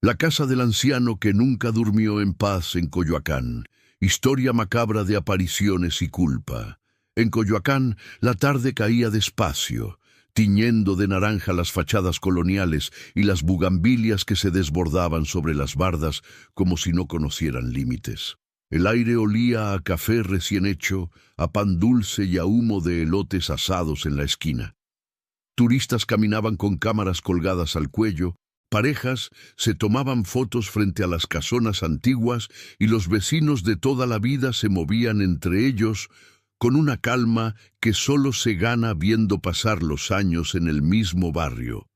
La casa del anciano que nunca durmió en paz en Coyoacán. Historia macabra de apariciones y culpa. En Coyoacán, la tarde caía despacio, tiñendo de naranja las fachadas coloniales y las bugambilias que se desbordaban sobre las bardas como si no conocieran límites. El aire olía a café recién hecho, a pan dulce y a humo de elotes asados en la esquina. Turistas caminaban con cámaras colgadas al cuello, parejas se tomaban fotos frente a las casonas antiguas y los vecinos de toda la vida se movían entre ellos con una calma que solo se gana viendo pasar los años en el mismo barrio.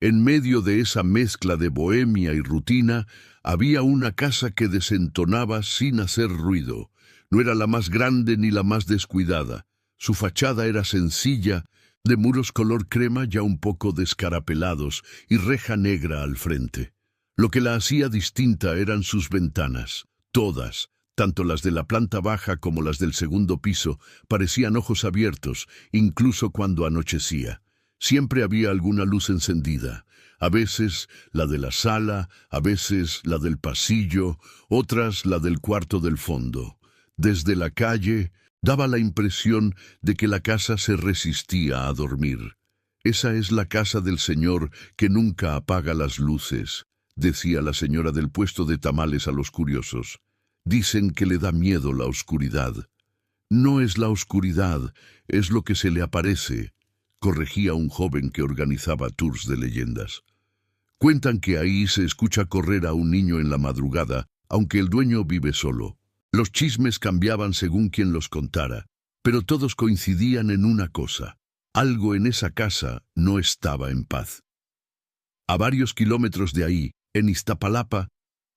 En medio de esa mezcla de bohemia y rutina, había una casa que desentonaba sin hacer ruido. No era la más grande ni la más descuidada. Su fachada era sencilla, de muros color crema ya un poco descarapelados y reja negra al frente. Lo que la hacía distinta eran sus ventanas. Todas, tanto las de la planta baja como las del segundo piso, parecían ojos abiertos, incluso cuando anochecía. Siempre había alguna luz encendida, a veces la de la sala, a veces la del pasillo, otras la del cuarto del fondo. Desde la calle daba la impresión de que la casa se resistía a dormir. «Esa es la casa del señor que nunca apaga las luces», decía la señora del puesto de tamales a los curiosos. «Dicen que le da miedo la oscuridad». «No es la oscuridad, es lo que se le aparece», corregía un joven que organizaba tours de leyendas. Cuentan que ahí se escucha correr a un niño en la madrugada, aunque el dueño vive solo. Los chismes cambiaban según quien los contara, pero todos coincidían en una cosa: algo en esa casa no estaba en paz. A varios kilómetros de ahí, en Iztapalapa,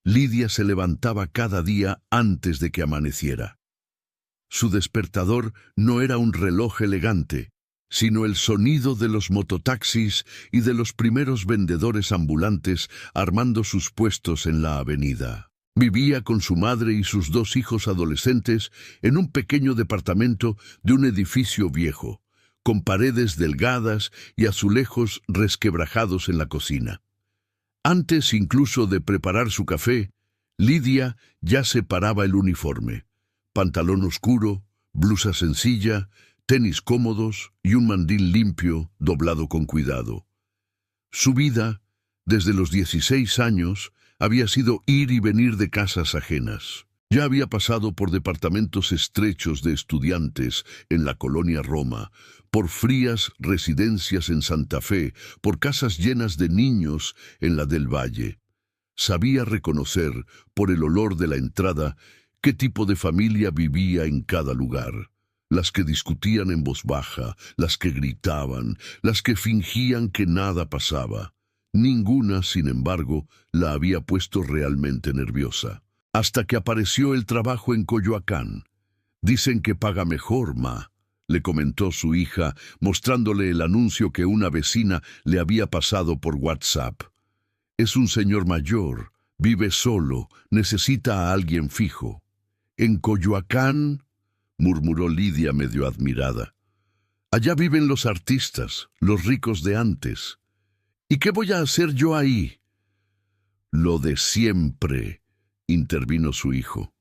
Lidia se levantaba cada día antes de que amaneciera. Su despertador no era un reloj elegante, sino el sonido de los mototaxis y de los primeros vendedores ambulantes armando sus puestos en la avenida. Vivía con su madre y sus 2 hijos adolescentes en un pequeño departamento de un edificio viejo, con paredes delgadas y azulejos resquebrajados en la cocina. Antes incluso de preparar su café, Lidia ya separaba el uniforme: pantalón oscuro, blusa sencilla, tenis cómodos y un mandil limpio doblado con cuidado. Su vida, desde los 16 años, había sido ir y venir de casas ajenas. Ya había pasado por departamentos estrechos de estudiantes en la colonia Roma, por frías residencias en Santa Fe, por casas llenas de niños en la del Valle. Sabía reconocer, por el olor de la entrada, qué tipo de familia vivía en cada lugar. Las que discutían en voz baja, las que gritaban, las que fingían que nada pasaba. Ninguna, sin embargo, la había puesto realmente nerviosa. Hasta que apareció el trabajo en Coyoacán. «Dicen que paga mejor, ma», le comentó su hija, mostrándole el anuncio que una vecina le había pasado por WhatsApp. «Es un señor mayor, vive solo, necesita a alguien fijo». «¿En Coyoacán?», murmuró Lidia medio admirada. «Allá viven los artistas, los ricos de antes. ¿Y qué voy a hacer yo ahí?» «Lo de siempre», intervino su hijo.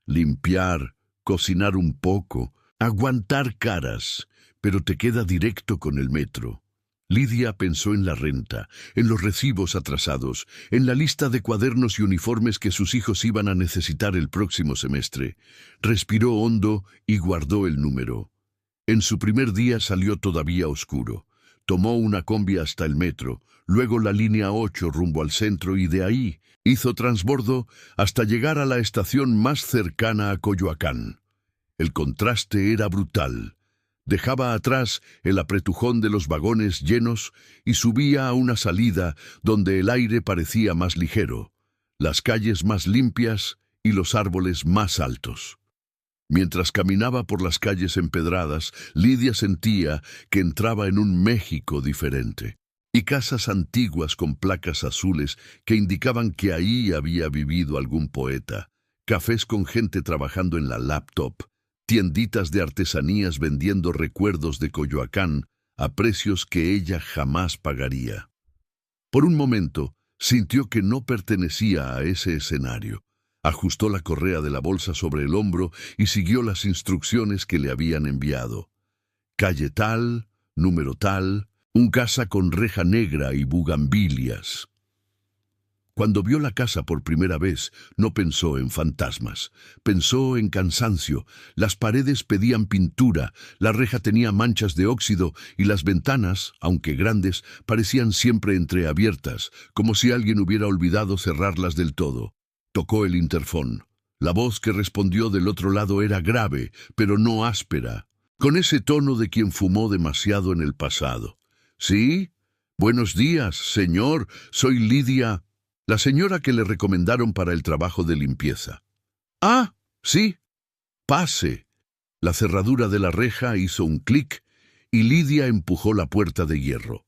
«Limpiar, cocinar un poco, aguantar caras, pero te queda directo con el metro». Lidia pensó en la renta, en los recibos atrasados, en la lista de cuadernos y uniformes que sus hijos iban a necesitar el próximo semestre. Respiró hondo y guardó el número. En su primer día salió todavía oscuro. Tomó una combi hasta el metro, luego la línea 8 rumbo al centro y de ahí hizo transbordo hasta llegar a la estación más cercana a Coyoacán. El contraste era brutal. Dejaba atrás el apretujón de los vagones llenos y subía a una salida donde el aire parecía más ligero, las calles más limpias y los árboles más altos. Mientras caminaba por las calles empedradas, Lidia sentía que entraba en un México diferente, y casas antiguas con placas azules que indicaban que ahí había vivido algún poeta, cafés con gente trabajando en la laptop, tienditas de artesanías vendiendo recuerdos de Coyoacán a precios que ella jamás pagaría. Por un momento, Sintió que no pertenecía a ese escenario. Ajustó la correa de la bolsa sobre el hombro y siguió las instrucciones que le habían enviado. Calle tal, número tal, un casa con reja negra y bugambilias. Cuando vio la casa por primera vez, no pensó en fantasmas. Pensó en cansancio. Las paredes pedían pintura, la reja tenía manchas de óxido y las ventanas, aunque grandes, parecían siempre entreabiertas, como si alguien hubiera olvidado cerrarlas del todo. Tocó el interfón. La voz que respondió del otro lado era grave, pero no áspera, con ese tono de quien fumó demasiado en el pasado. «¿Sí? Buenos días, señor. Soy Lidia, la señora que le recomendaron para el trabajo de limpieza». «Ah, sí. Pase». La cerradura de la reja hizo un clic y Lidia empujó la puerta de hierro.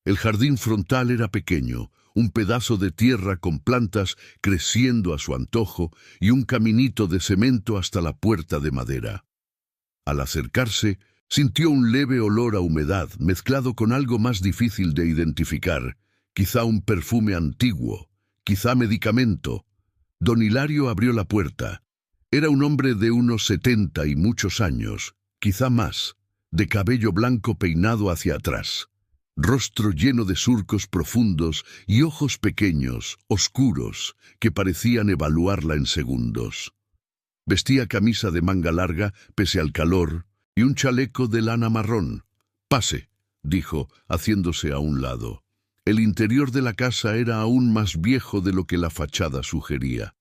El jardín frontal era pequeño, un pedazo de tierra con plantas creciendo a su antojo y un caminito de cemento hasta la puerta de madera. Al acercarse, sintió un leve olor a humedad mezclado con algo más difícil de identificar, quizá un perfume antiguo, quizá medicamento. Don Hilario abrió la puerta. Era un hombre de unos 70 y muchos años, quizá más, de cabello blanco peinado hacia atrás, rostro lleno de surcos profundos y ojos pequeños, oscuros, que parecían evaluarla en segundos. Vestía camisa de manga larga, pese al calor, y un chaleco de lana marrón. «Pase», dijo, haciéndose a un lado. El interior de la casa era aún más viejo de lo que la fachada sugería.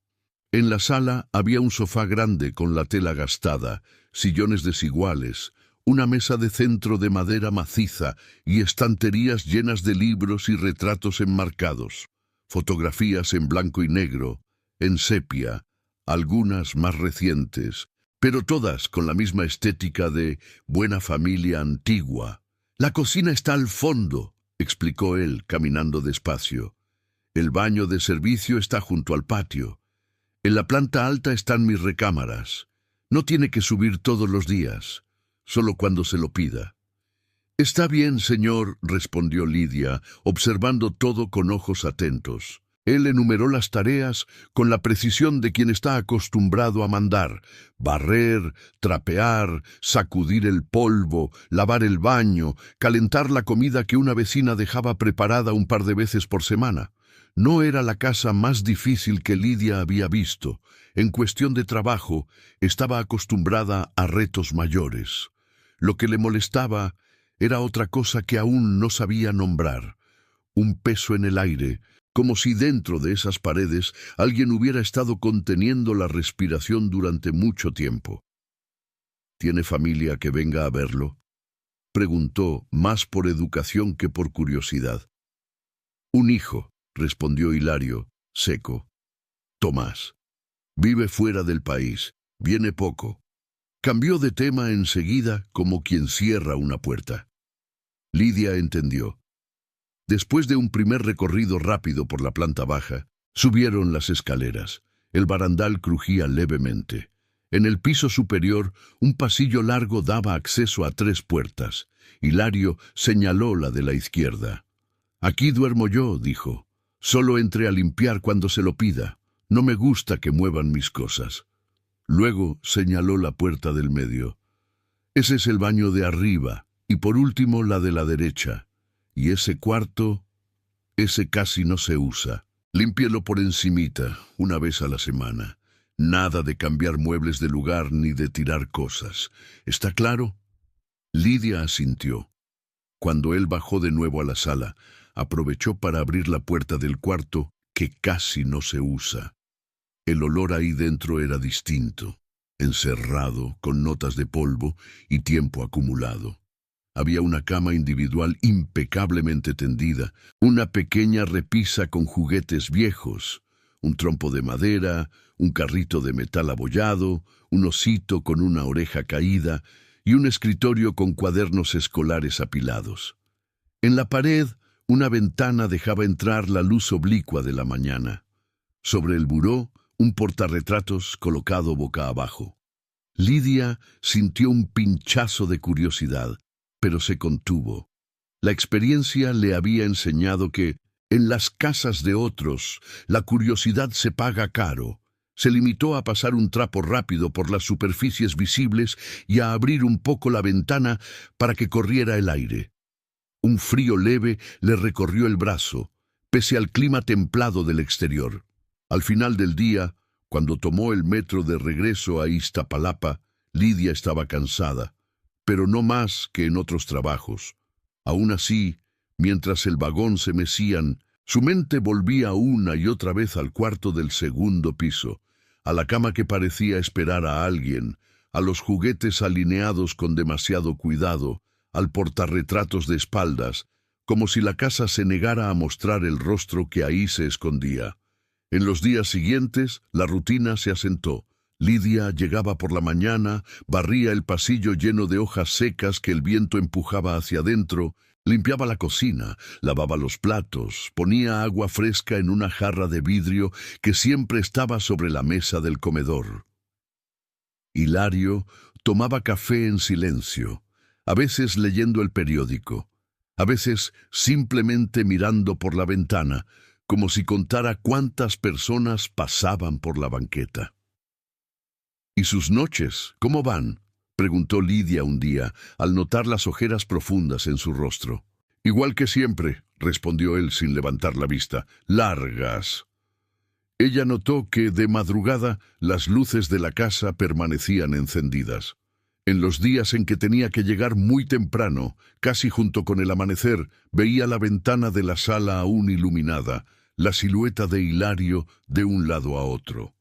En la sala había un sofá grande con la tela gastada, sillones desiguales, una mesa de centro de madera maciza y estanterías llenas de libros y retratos enmarcados, fotografías en blanco y negro, en sepia, algunas más recientes, pero todas con la misma estética de buena familia antigua. «La cocina está al fondo», explicó él, caminando despacio. «El baño de servicio está junto al patio. En la planta alta están mis recámaras. No tiene que subir todos los días, solo cuando se lo pida». «Está bien, señor», respondió Lidia, observando todo con ojos atentos. Él enumeró las tareas con la precisión de quien está acostumbrado a mandar: barrer, trapear, sacudir el polvo, lavar el baño, calentar la comida que una vecina dejaba preparada un par de veces por semana. No era la casa más difícil que Lidia había visto. En cuestión de trabajo, estaba acostumbrada a retos mayores. Lo que le molestaba era otra cosa que aún no sabía nombrar: un peso en el aire, como si dentro de esas paredes alguien hubiera estado conteniendo la respiración durante mucho tiempo. «¿Tiene familia que venga a verlo?», preguntó, más por educación que por curiosidad. «Un hijo», respondió Hilario, seco. «Tomás. Vive fuera del país. Viene poco». Cambió de tema enseguida, como quien cierra una puerta. Lidia entendió. Después de un primer recorrido rápido por la planta baja, subieron las escaleras. El barandal crujía levemente. En el piso superior, un pasillo largo daba acceso a 3 puertas. Hilario señaló la de la izquierda. «Aquí duermo yo», dijo. «Solo entre a limpiar cuando se lo pida. No me gusta que muevan mis cosas». Luego señaló la puerta del medio. «Ese es el baño de arriba, y por último la de la derecha. Y ese cuarto, ese casi no se usa. Límpielo por encimita, una vez a la semana. Nada de cambiar muebles de lugar ni de tirar cosas. ¿Está claro?» Lidia asintió. Cuando él bajó de nuevo a la sala, aprovechó para abrir la puerta del cuarto, que casi no se usa. El olor ahí dentro era distinto, encerrado, con notas de polvo y tiempo acumulado. Había una cama individual impecablemente tendida, una pequeña repisa con juguetes viejos, un trompo de madera, un carrito de metal abollado, un osito con una oreja caída y un escritorio con cuadernos escolares apilados. En la pared, una ventana dejaba entrar la luz oblicua de la mañana. Sobre el buró, un portarretratos colocado boca abajo. Lidia sintió un pinchazo de curiosidad, pero se contuvo. La experiencia le había enseñado que, En las casas de otros, la curiosidad se paga caro. Se limitó a pasar un trapo rápido por las superficies visibles y a abrir un poco la ventana para que corriera el aire. Un frío leve le recorrió el brazo, pese al clima templado del exterior. Al final del día, cuando tomó el metro de regreso a Iztapalapa, Lidia estaba cansada, pero no más que en otros trabajos. Aún así, mientras el vagón se mecían, su mente volvía una y otra vez al cuarto del segundo piso, a la cama que parecía esperar a alguien, a los juguetes alineados con demasiado cuidado, al portarretratos de espaldas, como si la casa se negara a mostrar el rostro que ahí se escondía. En los días siguientes, la rutina se asentó. Lidia llegaba por la mañana, barría el pasillo lleno de hojas secas que el viento empujaba hacia adentro, limpiaba la cocina, lavaba los platos, ponía agua fresca en una jarra de vidrio que siempre estaba sobre la mesa del comedor. Hilario tomaba café en silencio, a veces leyendo el periódico, a veces simplemente mirando por la ventana, como si contara cuántas personas pasaban por la banqueta. ¿Y sus noches, cómo van?, preguntó Lidia un día, al notar las ojeras profundas en su rostro. Igual que siempre, respondió él sin levantar la vista, largas. Ella notó que, de madrugada, las luces de la casa permanecían encendidas. En los días en que tenía que llegar muy temprano, casi junto con el amanecer, veía la ventana de la sala aún iluminada, la silueta de Hilario de un lado a otro.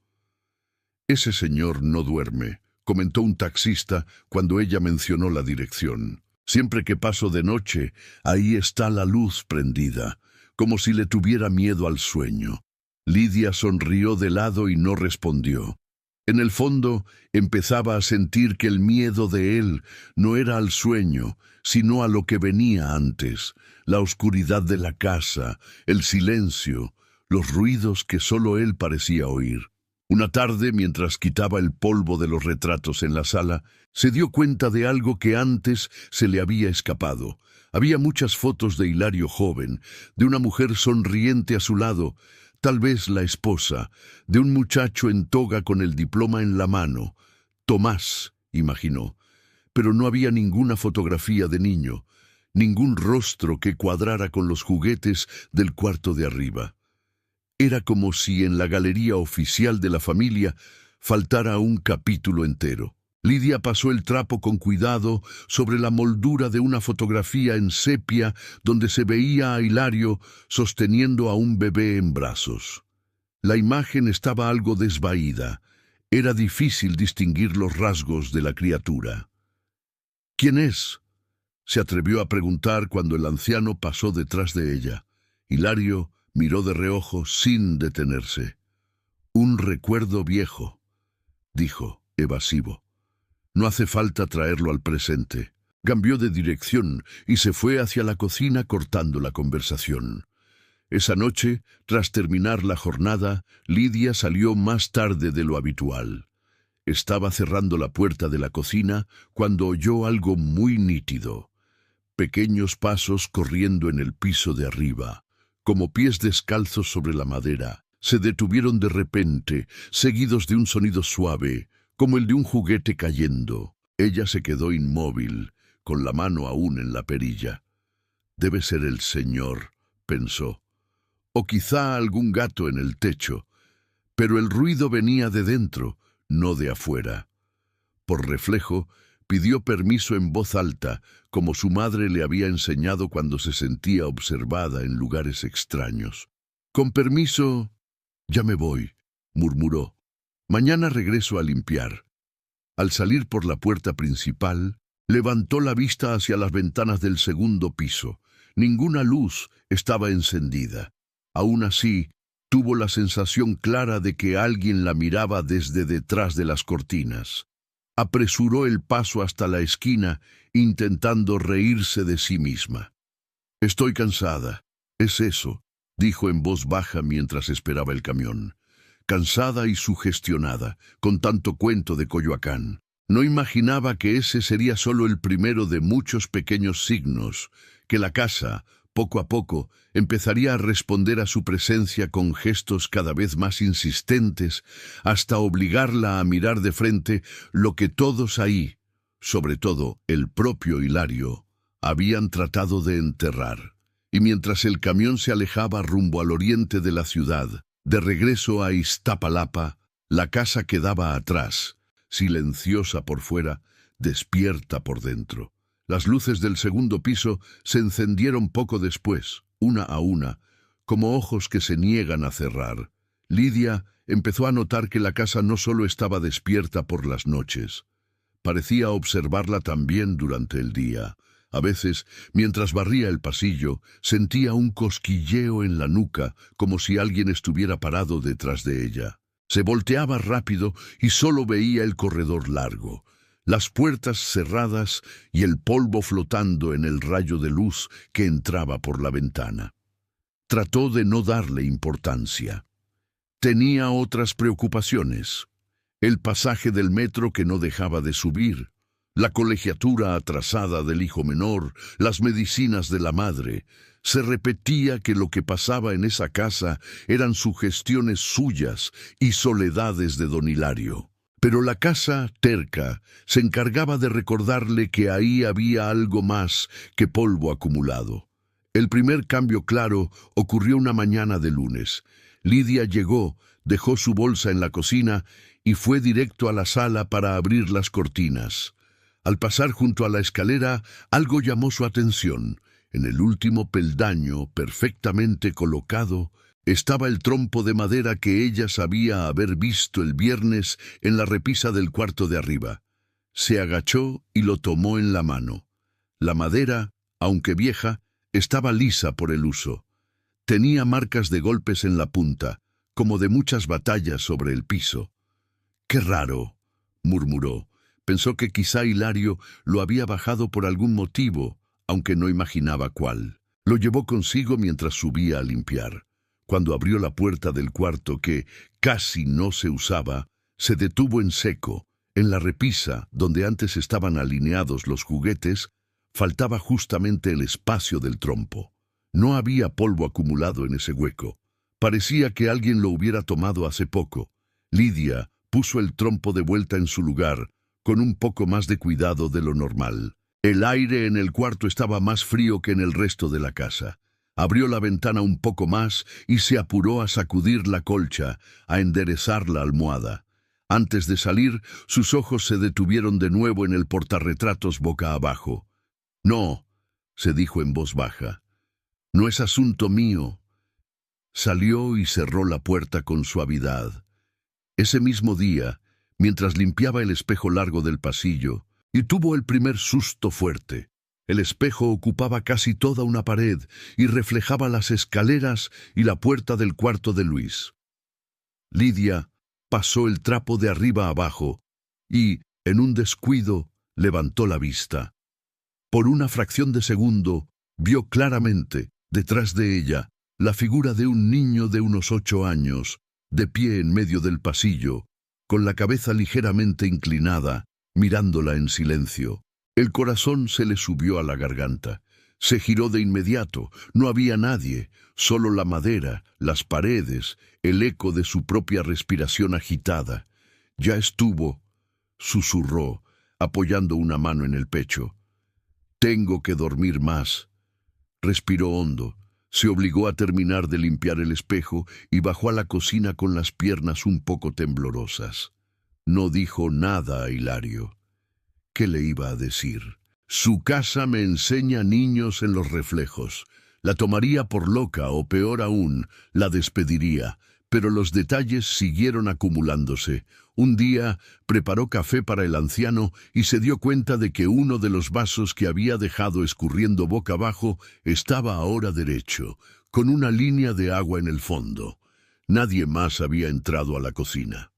«Ese señor no duerme», comentó un taxista cuando ella mencionó la dirección. «Siempre que paso de noche, ahí está la luz prendida, como si le tuviera miedo al sueño». Lidia sonrió de lado y no respondió. En el fondo, empezaba a sentir que el miedo de él no era al sueño, sino a lo que venía antes, la oscuridad de la casa, el silencio, los ruidos que solo él parecía oír. Una tarde, mientras quitaba el polvo de los retratos en la sala, se dio cuenta de algo que antes se le había escapado. Había muchas fotos de Hilario joven, de una mujer sonriente a su lado, tal vez la esposa, de un muchacho en toga con el diploma en la mano. Tomás, imaginó, pero no había ninguna fotografía de niño, ningún rostro que cuadrara con los juguetes del cuarto de arriba. Era como si en la galería oficial de la familia faltara un capítulo entero. Lidia pasó el trapo con cuidado sobre la moldura de una fotografía en sepia donde se veía a Hilario sosteniendo a un bebé en brazos. La imagen estaba algo desvaída. Era difícil distinguir los rasgos de la criatura. «¿Quién es?», se atrevió a preguntar cuando el anciano pasó detrás de ella. Hilario miró de reojo sin detenerse. «Un recuerdo viejo», dijo, evasivo. «No hace falta traerlo al presente». Cambió de dirección y se fue hacia la cocina cortando la conversación. Esa noche, tras terminar la jornada, Lidia salió más tarde de lo habitual. Estaba cerrando la puerta de la cocina cuando oyó algo muy nítido. Pequeños pasos corriendo en el piso de arriba, como pies descalzos sobre la madera, se detuvieron de repente, seguidos de un sonido suave, como el de un juguete cayendo. Ella se quedó inmóvil, con la mano aún en la perilla. «Debe ser el señor», pensó, «o quizá algún gato en el techo», pero el ruido venía de dentro, no de afuera. Por reflejo, pidió permiso en voz alta, como su madre le había enseñado cuando se sentía observada en lugares extraños. «Con permiso, ya me voy», murmuró. «Mañana regreso a limpiar». Al salir por la puerta principal, levantó la vista hacia las ventanas del segundo piso. Ninguna luz estaba encendida. Aún así, tuvo la sensación clara de que alguien la miraba desde detrás de las cortinas. Apresuró el paso hasta la esquina, intentando reírse de sí misma. «Estoy cansada, es eso», dijo en voz baja mientras esperaba el camión. Cansada y sugestionada, con tanto cuento de Coyoacán. No imaginaba que ese sería solo el primero de muchos pequeños signos, que la casa, Poco a poco, empezaría a responder a su presencia con gestos cada vez más insistentes, hasta obligarla a mirar de frente lo que todos ahí, sobre todo el propio Hilario, habían tratado de enterrar. Y mientras el camión se alejaba rumbo al oriente de la ciudad, de regreso a Iztapalapa, la casa quedaba atrás, silenciosa por fuera, despierta por dentro. Las luces del segundo piso se encendieron poco después, una a una, como ojos que se niegan a cerrar. Lidia empezó a notar que la casa no solo estaba despierta por las noches, parecía observarla también durante el día. A veces, mientras barría el pasillo, sentía un cosquilleo en la nuca, como si alguien estuviera parado detrás de ella. Se volteaba rápido y solo veía el corredor largo, las puertas cerradas y el polvo flotando en el rayo de luz que entraba por la ventana. Trató de no darle importancia. Tenía otras preocupaciones. El pasaje del metro que no dejaba de subir, la colegiatura atrasada del hijo menor, las medicinas de la madre. Se repetía que lo que pasaba en esa casa eran sugestiones suyas y soledades de don Hilario. Pero la casa, terca, se encargaba de recordarle que ahí había algo más que polvo acumulado. El primer cambio claro ocurrió una mañana de lunes. Lidia llegó, dejó su bolsa en la cocina y fue directo a la sala para abrir las cortinas. Al pasar junto a la escalera, algo llamó su atención. En el último peldaño, perfectamente colocado, estaba el trompo de madera que ella sabía haber visto el viernes en la repisa del cuarto de arriba. Se agachó y lo tomó en la mano. La madera, aunque vieja, estaba lisa por el uso. Tenía marcas de golpes en la punta, como de muchas batallas sobre el piso. «¡Qué raro!», murmuró. Pensó que quizá Hilario lo había bajado por algún motivo, aunque no imaginaba cuál. Lo llevó consigo mientras subía a limpiar. Cuando abrió la puerta del cuarto que casi no se usaba, se detuvo en seco. En la repisa, donde antes estaban alineados los juguetes, faltaba justamente el espacio del trompo. No había polvo acumulado en ese hueco. Parecía que alguien lo hubiera tomado hace poco. Lidia puso el trompo de vuelta en su lugar, con un poco más de cuidado de lo normal. El aire en el cuarto estaba más frío que en el resto de la casa. Abrió la ventana un poco más y se apuró a sacudir la colcha, a enderezar la almohada. Antes de salir, sus ojos se detuvieron de nuevo en el portarretratos boca abajo. «No», se dijo en voz baja, «no es asunto mío». Salió y cerró la puerta con suavidad. Ese mismo día, mientras limpiaba el espejo largo del pasillo, y tuvo el primer susto fuerte. El espejo ocupaba casi toda una pared y reflejaba las escaleras y la puerta del cuarto de Luis. Lidia pasó el trapo de arriba abajo y, en un descuido, levantó la vista. Por una fracción de segundo, vio claramente, detrás de ella, la figura de un niño de unos 8 años, de pie en medio del pasillo, con la cabeza ligeramente inclinada, mirándola en silencio. El corazón se le subió a la garganta. Se giró de inmediato. No había nadie, solo la madera, las paredes, el eco de su propia respiración agitada. «Ya estuvo», susurró, apoyando una mano en el pecho. «Tengo que dormir más». Respiró hondo. Se obligó a terminar de limpiar el espejo y bajó a la cocina con las piernas un poco temblorosas. No dijo nada a Hilario. ¿Qué le iba a decir? Su casa me enseña niños en los reflejos. La tomaría por loca o, peor aún, la despediría. Pero los detalles siguieron acumulándose. Un día preparó café para el anciano y se dio cuenta de que uno de los vasos que había dejado escurriendo boca abajo estaba ahora derecho, con una línea de agua en el fondo. Nadie más había entrado a la cocina.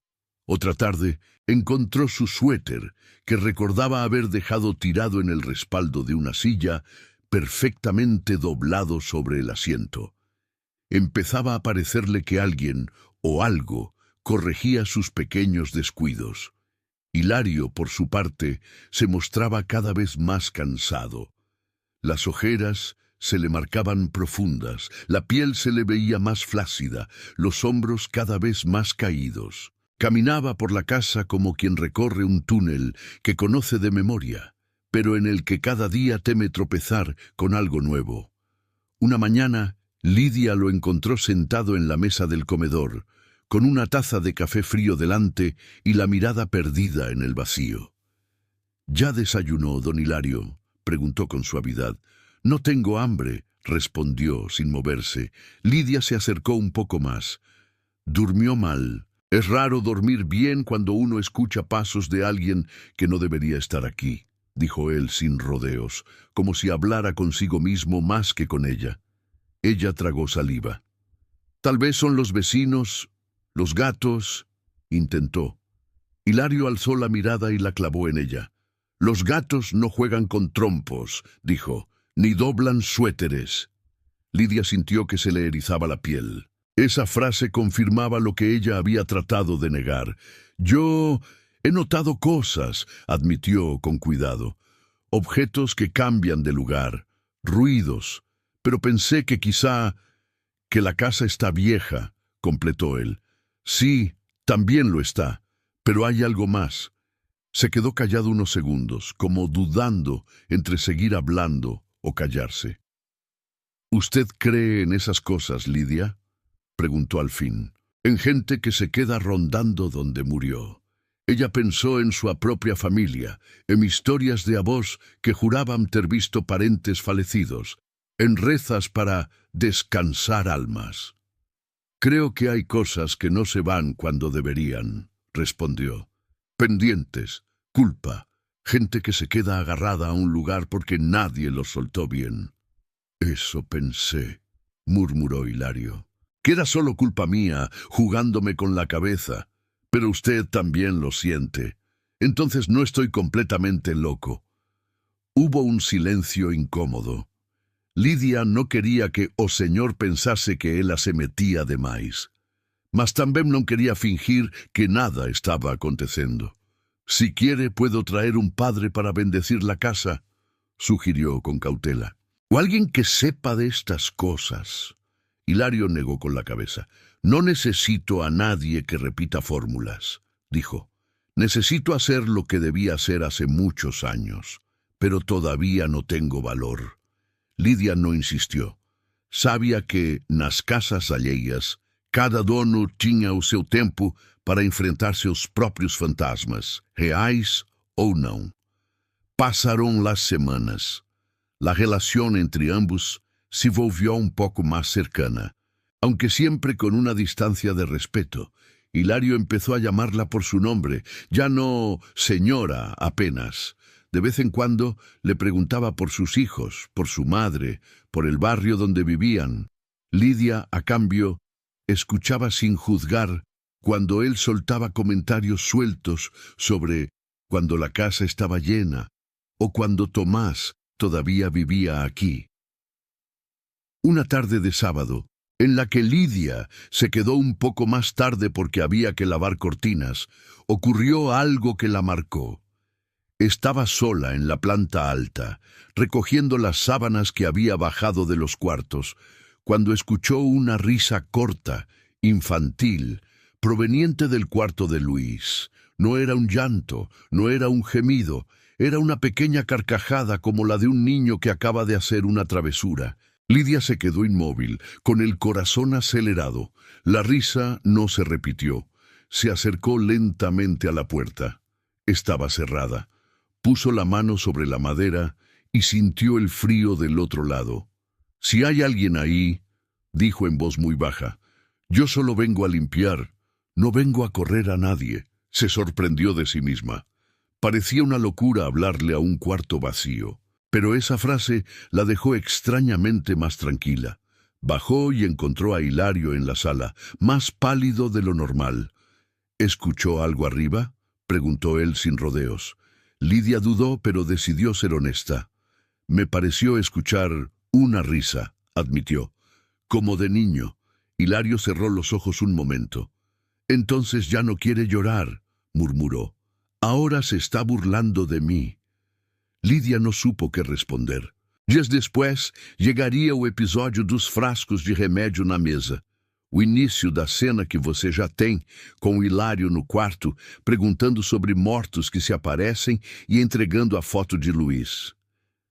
Otra tarde encontró su suéter, que recordaba haber dejado tirado en el respaldo de una silla, perfectamente doblado sobre el asiento. Empezaba a parecerle que alguien, o algo, corregía sus pequeños descuidos. Hilario, por su parte, se mostraba cada vez más cansado. Las ojeras se le marcaban profundas, la piel se le veía más flácida, los hombros cada vez más caídos. Caminaba por la casa como quien recorre un túnel que conoce de memoria, pero en el que cada día teme tropezar con algo nuevo. Una mañana, Lidia lo encontró sentado en la mesa del comedor, con una taza de café frío delante y la mirada perdida en el vacío. —¿Ya desayunó, don Hilario? —preguntó con suavidad. —No tengo hambre —respondió sin moverse. Lidia se acercó un poco más. —¿Durmió mal? Es raro dormir bien cuando uno escucha pasos de alguien que no debería estar aquí —dijo él sin rodeos, como si hablara consigo mismo más que con ella. Ella tragó saliva. —Tal vez son los vecinos, los gatos —intentó. Hilario alzó la mirada y la clavó en ella. —Los gatos no juegan con trompos —dijo—, ni doblan suéteres. Lidia sintió que se le erizaba la piel. Esa frase confirmaba lo que ella había tratado de negar. —Yo he notado cosas —admitió con cuidado—, objetos que cambian de lugar, ruidos, pero pensé que quizá que la casa está vieja —completó él. —Sí, también lo está, pero hay algo más. Se quedó callado unos segundos, como dudando entre seguir hablando o callarse. —¿Usted cree en esas cosas, Lidia? —preguntó al fin. —En gente que se queda rondando donde murió. Ella pensó en su propia familia, en historias de avós que juraban ter visto parentes fallecidos, en rezas para descansar almas. —Creo que hay cosas que no se van cuando deberían —respondió—. Pendientes, culpa, gente que se queda agarrada a un lugar porque nadie lo soltó bien. —Eso pensé —murmuró Hilario—, que era solo culpa mía, jugándome con la cabeza. Pero usted también lo siente. Entonces no estoy completamente loco. Hubo un silencio incómodo. Lidia no quería que o señor pensase que ela se metía demais. Mas también no quería fingir que nada estaba acontecendo. —Si quiere, puedo traer un padre para bendecir la casa —sugirió con cautela—. O alguien que sepa de estas cosas. Hilario negó con la cabeza. —No necesito a nadie que repita fórmulas —dijo—. Necesito hacer lo que debía hacer hace muchos años, pero todavía no tengo valor. Lidia no insistió. Sabía que, nas casas alheias, cada dono tinha o seu tempo para enfrentar seus próprios fantasmas, reais ou não. Pasaron las semanas. La relación entre ambos se volvió un poco más cercana, aunque siempre con una distancia de respeto. Hilario empezó a llamarla por su nombre, ya no señora apenas. De vez en cuando le preguntaba por sus hijos, por su madre, por el barrio donde vivían. Lidia, a cambio, escuchaba sin juzgar cuando él soltaba comentarios sueltos sobre cuando la casa estaba llena o cuando Tomás todavía vivía aquí. Una tarde de sábado, en la que Lidia se quedó un poco más tarde porque había que lavar cortinas, ocurrió algo que la marcó. Estaba sola en la planta alta, recogiendo las sábanas que había bajado de los cuartos, cuando escuchó una risa corta, infantil, proveniente del cuarto de Luis. No era un llanto, no era un gemido, era una pequeña carcajada como la de un niño que acaba de hacer una travesura. Lidia se quedó inmóvil, con el corazón acelerado. La risa no se repitió. Se acercó lentamente a la puerta. Estaba cerrada. Puso la mano sobre la madera y sintió el frío del otro lado. «Si hay alguien ahí», dijo en voz muy baja, «yo solo vengo a limpiar, no vengo a correr a nadie». Se sorprendió de sí misma. Parecía una locura hablarle a un cuarto vacío, pero esa frase la dejó extrañamente más tranquila. Bajó y encontró a Hilario en la sala, más pálido de lo normal. «¿Escuchó algo arriba?», preguntó él sin rodeos. Lidia dudó, pero decidió ser honesta. «Me pareció escuchar una risa», admitió. «Como de niño». Hilario cerró los ojos un momento. «Entonces ya no quiere llorar», murmuró. «Ahora se está burlando de mí». Lidia no supo qué responder. Dias depois, chegaria o episódio dos frascos de remédio na mesa. O início da cena que você já tem, com o Hilário no quarto, perguntando sobre mortos que se aparecem e entregando a foto de Luiz.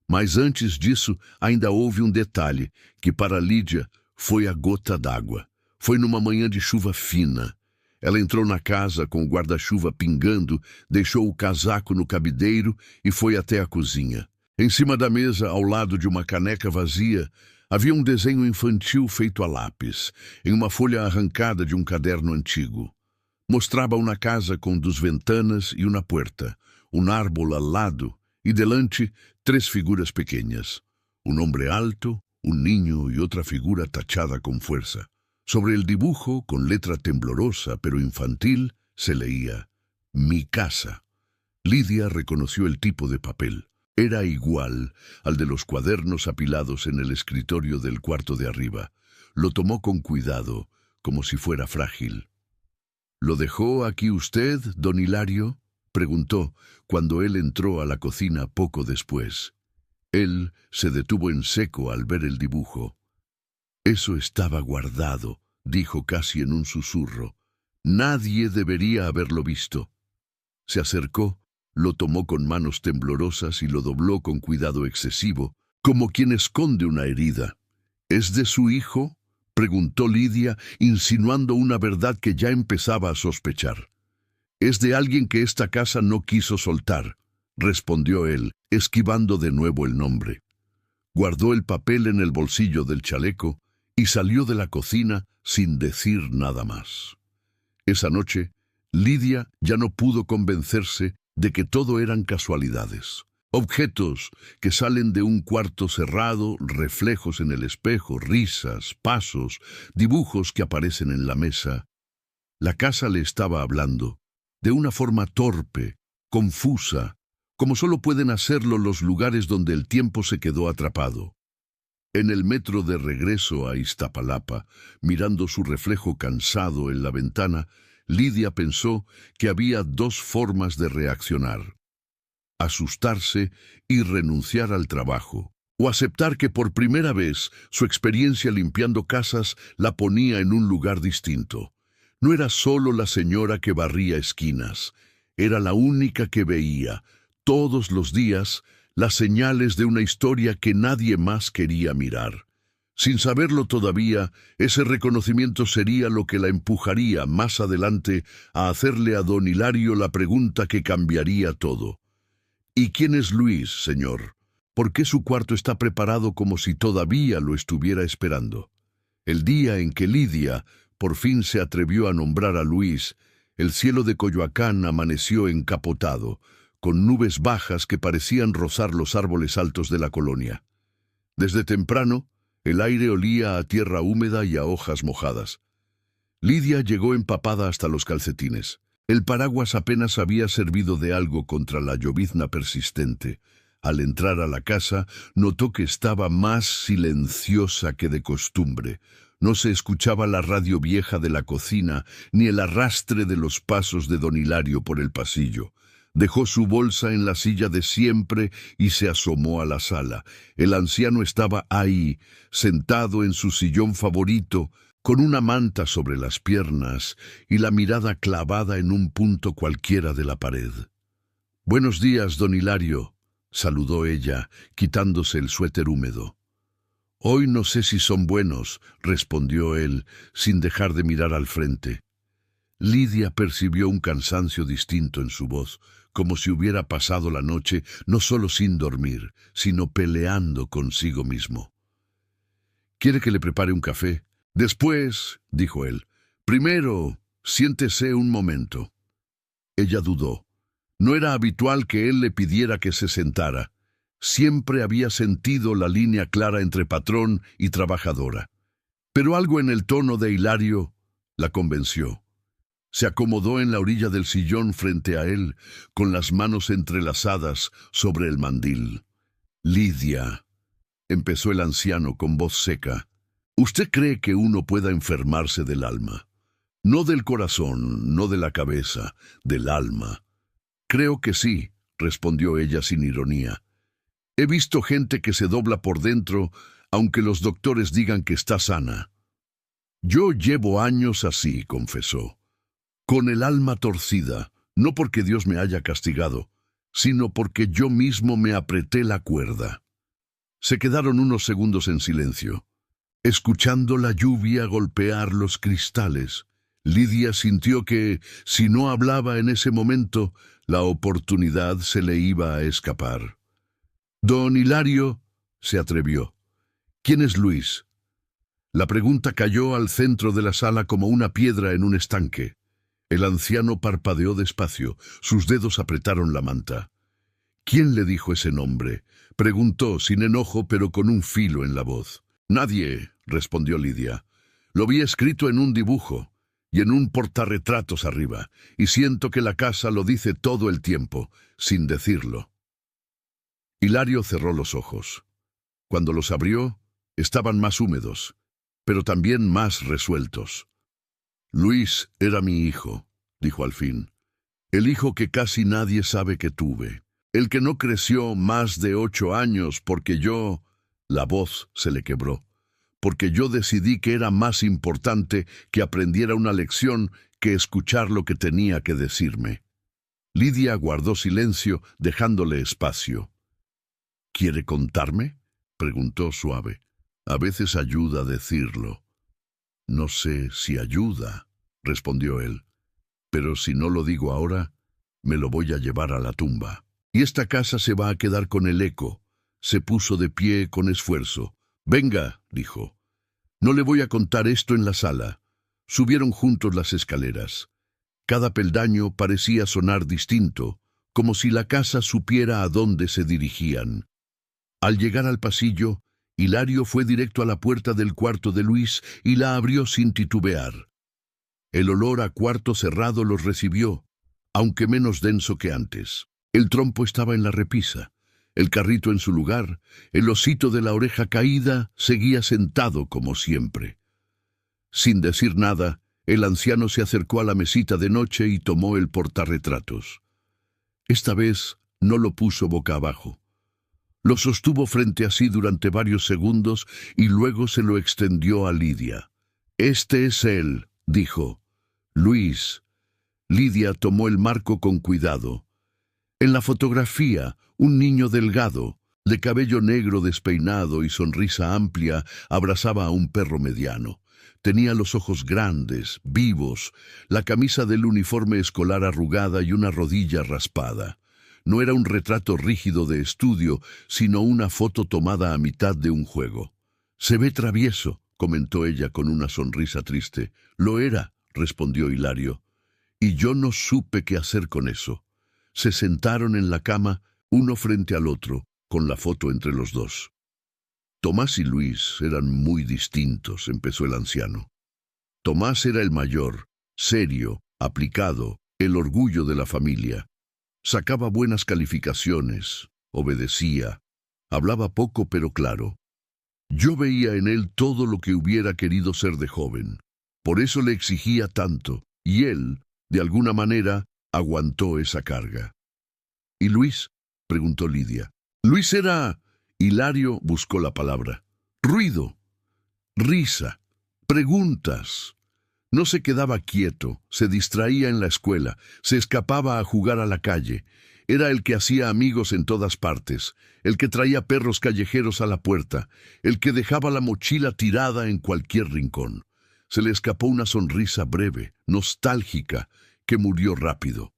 Mas antes disso, ainda houve um detalhe, que para Lídia foi a gota d'água. Foi numa manhã de chuva fina. Ela entrou na casa com o guarda-chuva pingando, deixou o casaco no cabideiro e foi até a cozinha. Em cima da mesa, ao lado de uma caneca vazia, havia um desenho infantil feito a lápis, em uma folha arrancada de um caderno antigo. Mostrava uma casa com 2 ventanas e uma puerta, um árbol al lado e delante 3 figuras pequeñas. Un hombre alto, un niño y otra figura tachada con fuerza. Sobre el dibujo, con letra temblorosa pero infantil, se leía «Mi casa». Lidia reconoció el tipo de papel. Era igual al de los cuadernos apilados en el escritorio del cuarto de arriba. Lo tomó con cuidado, como si fuera frágil. ¿Lo dejó aquí usted, don Hilario?, preguntó cuando él entró a la cocina poco después. Él se detuvo en seco al ver el dibujo. Eso estaba guardado, dijo casi en un susurro. Nadie debería haberlo visto. Se acercó, lo tomó con manos temblorosas y lo dobló con cuidado excesivo, como quien esconde una herida. ¿Es de su hijo?, preguntó Lidia, insinuando una verdad que ya empezaba a sospechar. «Es de alguien que esta casa no quiso soltar», respondió él, esquivando de nuevo el nombre. Guardó el papel en el bolsillo del chaleco y salió de la cocina sin decir nada más. Esa noche, Lidia ya no pudo convencerse de que todo eran casualidades. Objetos que salen de un cuarto cerrado, reflejos en el espejo, risas, pasos, dibujos que aparecen en la mesa. La casa le estaba hablando, de una forma torpe, confusa, como solo pueden hacerlo los lugares donde el tiempo se quedó atrapado. En el metro de regreso a Iztapalapa, mirando su reflejo cansado en la ventana, Lidia pensó que había 2 formas de reaccionar: asustarse y renunciar al trabajo, o aceptar que por primera vez su experiencia limpiando casas la ponía en un lugar distinto. No era solo la señora que barría esquinas, era la única que veía, todos los días, las señales de una historia que nadie más quería mirar. Sin saberlo todavía, ese reconocimiento sería lo que la empujaría más adelante a hacerle a don Hilario la pregunta que cambiaría todo. ¿Y quién es Luis, señor? ¿Por qué su cuarto está preparado como si todavía lo estuviera esperando? El día en que Lidia por fin se atrevió a nombrar a Luis, el cielo de Coyoacán amaneció encapotado, con nubes bajas que parecían rozar los árboles altos de la colonia. Desde temprano, el aire olía a tierra húmeda y a hojas mojadas. Lidia llegó empapada hasta los calcetines. El paraguas apenas había servido de algo contra la llovizna persistente. Al entrar a la casa, notó que estaba más silenciosa que de costumbre. No se escuchaba la radio vieja de la cocina, ni el arrastre de los pasos de don Hilario por el pasillo. Dejó su bolsa en la silla de siempre y se asomó a la sala. El anciano estaba ahí, sentado en su sillón favorito, con una manta sobre las piernas y la mirada clavada en un punto cualquiera de la pared. «Buenos días, don Hilario», saludó ella, quitándose el suéter húmedo. «Hoy no sé si son buenos», respondió él, sin dejar de mirar al frente. Lidia percibió un cansancio distinto en su voz, como si hubiera pasado la noche no solo sin dormir, sino peleando consigo mismo. «¿Quiere que le prepare un café?» «Después», dijo él. «Primero, siéntese un momento». Ella dudó. No era habitual que él le pidiera que se sentara. Siempre había sentido la línea clara entre patrón y trabajadora. Pero algo en el tono de Hilario la convenció. Se acomodó en la orilla del sillón frente a él, con las manos entrelazadas sobre el mandil. «Lidia», empezó el anciano con voz seca, «¿usted cree que uno pueda enfermarse del alma? No del corazón, no de la cabeza, del alma». «Creo que sí», respondió ella sin ironía. He visto gente que se dobla por dentro, aunque los doctores digan que está sana. Yo llevo años así, confesó, con el alma torcida, no porque Dios me haya castigado, sino porque yo mismo me apreté la cuerda. Se quedaron unos segundos en silencio, escuchando la lluvia golpear los cristales. Lidia sintió que, si no hablaba en ese momento, la oportunidad se le iba a escapar. «Don Hilario», se atrevió. «¿Quién es Luis?» La pregunta cayó al centro de la sala como una piedra en un estanque. El anciano parpadeó despacio, sus dedos apretaron la manta. «¿Quién le dijo ese nombre?», preguntó, sin enojo pero con un filo en la voz. «Nadie», respondió Lidia. «Lo vi escrito en un dibujo y en un portarretratos arriba, y siento que la casa lo dice todo el tiempo, sin decirlo». Hilario cerró los ojos. Cuando los abrió, estaban más húmedos, pero también más resueltos. «Luis era mi hijo», dijo al fin. «El hijo que casi nadie sabe que tuve. El que no creció más de 8 años porque yo...» La voz se le quebró. «Porque yo decidí que era más importante que aprendiera una lección que escuchar lo que tenía que decirme». Lidia guardó silencio, dejándole espacio. «¿Quiere contarme?», preguntó suave. «A veces ayuda decirlo». «No sé si ayuda», respondió él. «Pero si no lo digo ahora, me lo voy a llevar a la tumba. Y esta casa se va a quedar con el eco». Se puso de pie con esfuerzo. «Venga», dijo. «No le voy a contar esto en la sala». Subieron juntos las escaleras. Cada peldaño parecía sonar distinto, como si la casa supiera a dónde se dirigían. Al llegar al pasillo, Hilario fue directo a la puerta del cuarto de Luis y la abrió sin titubear. El olor a cuarto cerrado los recibió, aunque menos denso que antes. El trompo estaba en la repisa, el carrito en su lugar, el osito de la oreja caída seguía sentado como siempre. Sin decir nada, el anciano se acercó a la mesita de noche y tomó el portarretratos. Esta vez no lo puso boca abajo. Lo sostuvo frente a sí durante varios segundos y luego se lo extendió a Lidia. «Este es él», dijo. «Luis». Lidia tomó el marco con cuidado. En la fotografía, un niño delgado, de cabello negro despeinado y sonrisa amplia, abrazaba a un perro mediano. Tenía los ojos grandes, vivos, la camisa del uniforme escolar arrugada y una rodilla raspada. No era un retrato rígido de estudio, sino una foto tomada a mitad de un juego. «Se ve travieso», comentó ella con una sonrisa triste. «Lo era», respondió Hilario. «Y yo no supe qué hacer con eso». Se sentaron en la cama, uno frente al otro, con la foto entre los dos. «Tomás y Luis eran muy distintos», empezó el anciano. «Tomás era el mayor, serio, aplicado, el orgullo de la familia. Sacaba buenas calificaciones, obedecía, hablaba poco pero claro. Yo veía en él todo lo que hubiera querido ser de joven. Por eso le exigía tanto, y él, de alguna manera, aguantó esa carga». «¿Y Luis?», preguntó Lidia. «Luis era...» Hilario buscó la palabra. «Ruido, risa, preguntas». No se quedaba quieto, se distraía en la escuela, se escapaba a jugar a la calle. Era el que hacía amigos en todas partes, el que traía perros callejeros a la puerta, el que dejaba la mochila tirada en cualquier rincón. Se le escapó una sonrisa breve, nostálgica, que murió rápido.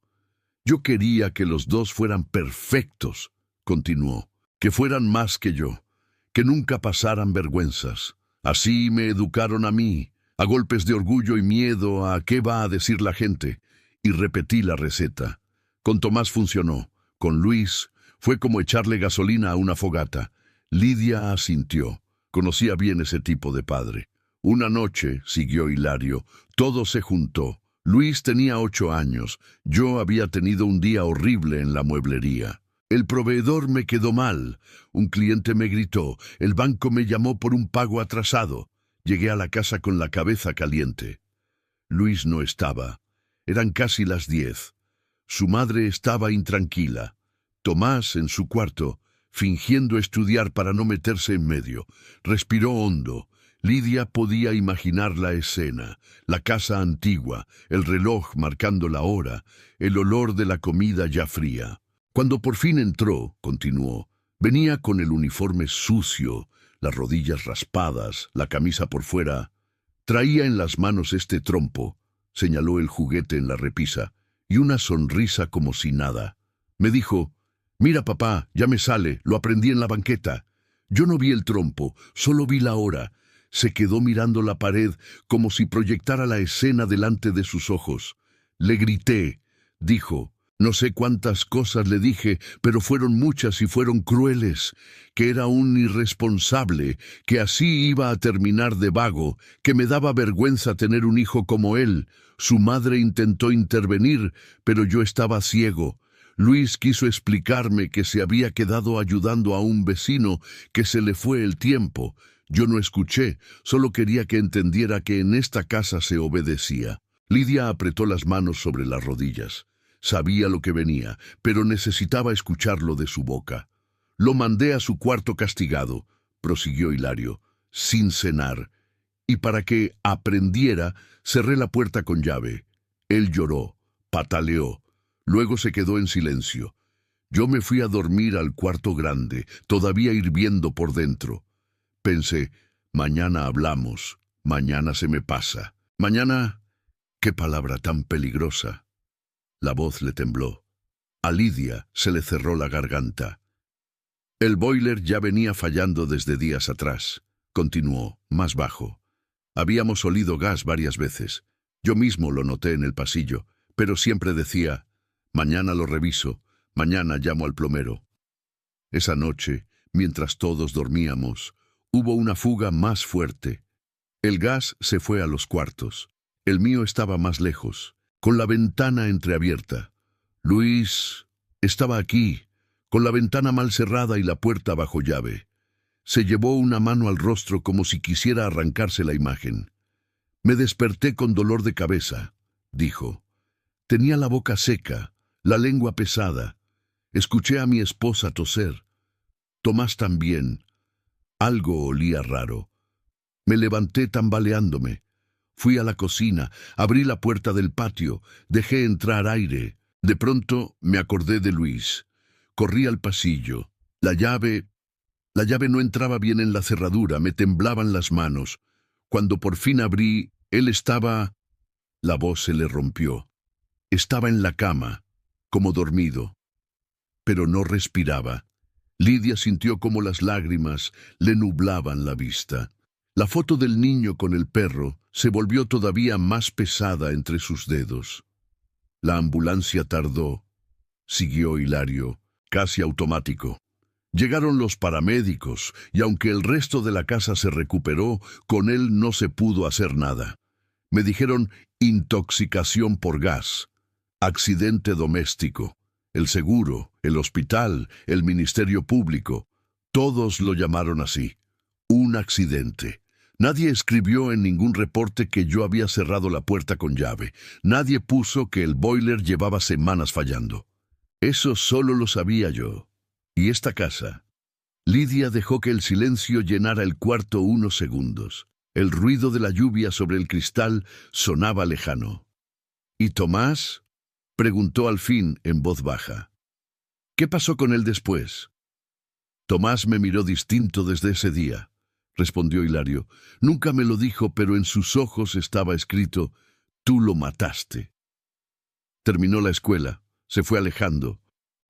«Yo quería que los dos fueran perfectos», continuó, «que fueran más que yo, que nunca pasaran vergüenzas. Así me educaron a mí, a golpes de orgullo y miedo a qué va a decir la gente, y repetí la receta. Con Tomás funcionó, con Luis fue como echarle gasolina a una fogata». Lidia asintió, conocía bien ese tipo de padre. «Una noche», siguió Hilario, «todo se juntó. Luis tenía 8 años, yo había tenido un día horrible en la mueblería. El proveedor me quedó mal, un cliente me gritó, el banco me llamó por un pago atrasado. Llegué a la casa con la cabeza caliente. Luis no estaba. Eran casi las 10. Su madre estaba intranquila. Tomás, en su cuarto, fingiendo estudiar para no meterse en medio. Respiró hondo. Lidia podía imaginar la escena, la casa antigua, el reloj marcando la hora, el olor de la comida ya fría. Cuando por fin entró, continuó, venía con el uniforme sucio, las rodillas raspadas, la camisa por fuera. Traía en las manos este trompo, señaló el juguete en la repisa, y una sonrisa como si nada. Me dijo, «Mira, papá, ya me sale, lo aprendí en la banqueta». Yo no vi el trompo, solo vi la hora. Se quedó mirando la pared como si proyectara la escena delante de sus ojos. Le grité, dijo. No sé cuántas cosas le dije, pero fueron muchas y fueron crueles, que era un irresponsable, que así iba a terminar de vago, que me daba vergüenza tener un hijo como él. Su madre intentó intervenir, pero yo estaba ciego. Luis quiso explicarme que se había quedado ayudando a un vecino, que se le fue el tiempo. Yo no escuché, solo quería que entendiera que en esta casa se obedecía. Lidia apretó las manos sobre las rodillas. Sabía lo que venía, pero necesitaba escucharlo de su boca. Lo mandé a su cuarto castigado, prosiguió Hilario, sin cenar, y para que aprendiera, cerré la puerta con llave. Él lloró, pataleó, luego se quedó en silencio. Yo me fui a dormir al cuarto grande, todavía hirviendo por dentro. Pensé, mañana hablamos, mañana se me pasa. Mañana, qué palabra tan peligrosa. La voz le tembló. A Lidia se le cerró la garganta. El boiler ya venía fallando desde días atrás. Continuó, más bajo. Habíamos olido gas varias veces. Yo mismo lo noté en el pasillo, pero siempre decía, mañana lo reviso, mañana llamo al plomero. Esa noche, mientras todos dormíamos, hubo una fuga más fuerte. El gas se fue a los cuartos. El mío estaba más lejos, con la ventana entreabierta. Luis estaba aquí, con la ventana mal cerrada y la puerta bajo llave. Se llevó una mano al rostro como si quisiera arrancarse la imagen. Me desperté con dolor de cabeza, dijo. Tenía la boca seca, la lengua pesada. Escuché a mi esposa toser. Tomás también. Algo olía raro. Me levanté tambaleándome. Fui a la cocina, abrí la puerta del patio, dejé entrar aire. De pronto me acordé de Luis. Corrí al pasillo. La llave no entraba bien en la cerradura, me temblaban las manos. Cuando por fin abrí, él estaba... La voz se le rompió. Estaba en la cama, como dormido. Pero no respiraba. Lidia sintió como las lágrimas le nublaban la vista. La foto del niño con el perro se volvió todavía más pesada entre sus dedos. La ambulancia tardó, siguió Hilario, casi automático. Llegaron los paramédicos, y aunque el resto de la casa se recuperó, con él no se pudo hacer nada. Me dijeron intoxicación por gas, accidente doméstico. El seguro, el hospital, el Ministerio Público, todos lo llamaron así. Un accidente. Nadie escribió en ningún reporte que yo había cerrado la puerta con llave. Nadie puso que el boiler llevaba semanas fallando. Eso solo lo sabía yo. ¿Y esta casa? Lidia dejó que el silencio llenara el cuarto unos segundos. El ruido de la lluvia sobre el cristal sonaba lejano. ¿Y Tomás? Preguntó al fin en voz baja. ¿Qué pasó con él después? Tomás me miró distinto desde ese día, respondió Hilario. Nunca me lo dijo, pero en sus ojos estaba escrito, tú lo mataste. Terminó la escuela, se fue alejando.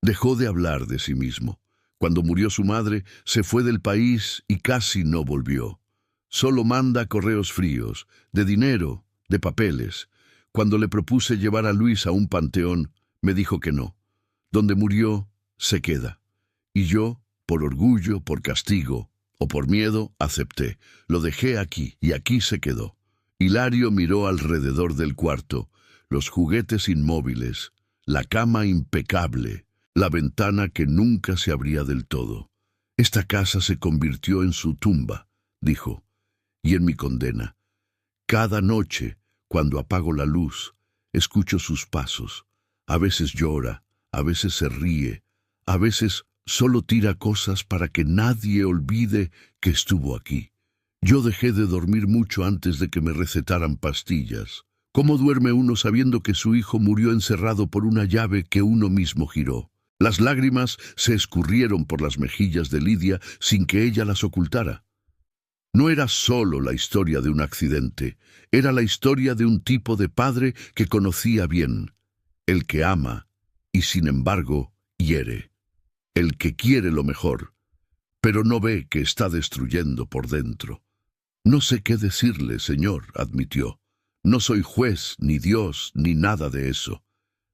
Dejó de hablar de sí mismo. Cuando murió su madre, se fue del país y casi no volvió. Solo manda correos fríos, de dinero, de papeles. Cuando le propuse llevar a Luis a un panteón, me dijo que no. Donde murió, se queda. Y yo, por orgullo, por castigo o por miedo, acepté. Lo dejé aquí y aquí se quedó. Hilario miró alrededor del cuarto, los juguetes inmóviles, la cama impecable, la ventana que nunca se abría del todo. Esta casa se convirtió en su tumba, dijo, y en mi condena. Cada noche, cuando apago la luz, escucho sus pasos. A veces llora, a veces se ríe, a veces Solo tira cosas para que nadie olvide que estuvo aquí. Yo dejé de dormir mucho antes de que me recetaran pastillas. ¿Cómo duerme uno sabiendo que su hijo murió encerrado por una llave que uno mismo giró? Las lágrimas se escurrieron por las mejillas de Lidia sin que ella las ocultara. No era solo la historia de un accidente, era la historia de un tipo de padre que conocía bien, el que ama y sin embargo hiere, el que quiere lo mejor, pero no ve que está destruyendo por dentro. No sé qué decirle, señor, admitió. No soy juez, ni Dios, ni nada de eso.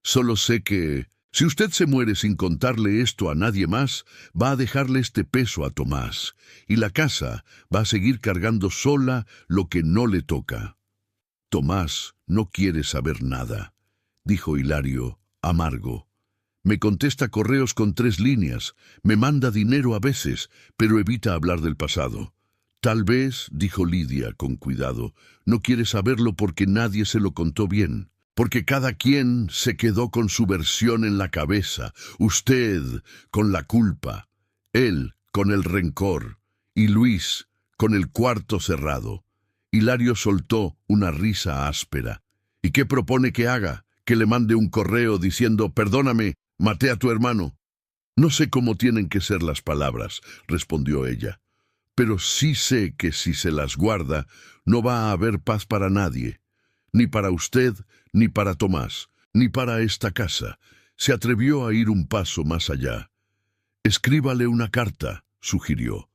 Solo sé que, si usted se muere sin contarle esto a nadie más, va a dejarle este peso a Tomás, y la casa va a seguir cargando sola lo que no le toca. Tomás no quiere saber nada, dijo Hilario, amargo. Me contesta correos con 3 líneas, me manda dinero a veces, pero evita hablar del pasado. Tal vez, dijo Lidia con cuidado, no quiere saberlo porque nadie se lo contó bien, porque cada quien se quedó con su versión en la cabeza, usted con la culpa, él con el rencor y Luis con el cuarto cerrado. Hilario soltó una risa áspera. ¿Y qué propone que haga? ¿Que le mande un correo diciendo «Perdóname, maté a tu hermano»? No sé cómo tienen que ser las palabras, respondió ella. Pero sí sé que si se las guarda, no va a haber paz para nadie, ni para usted, ni para Tomás, ni para esta casa. Se atrevió a ir un paso más allá. Escríbale una carta, sugirió,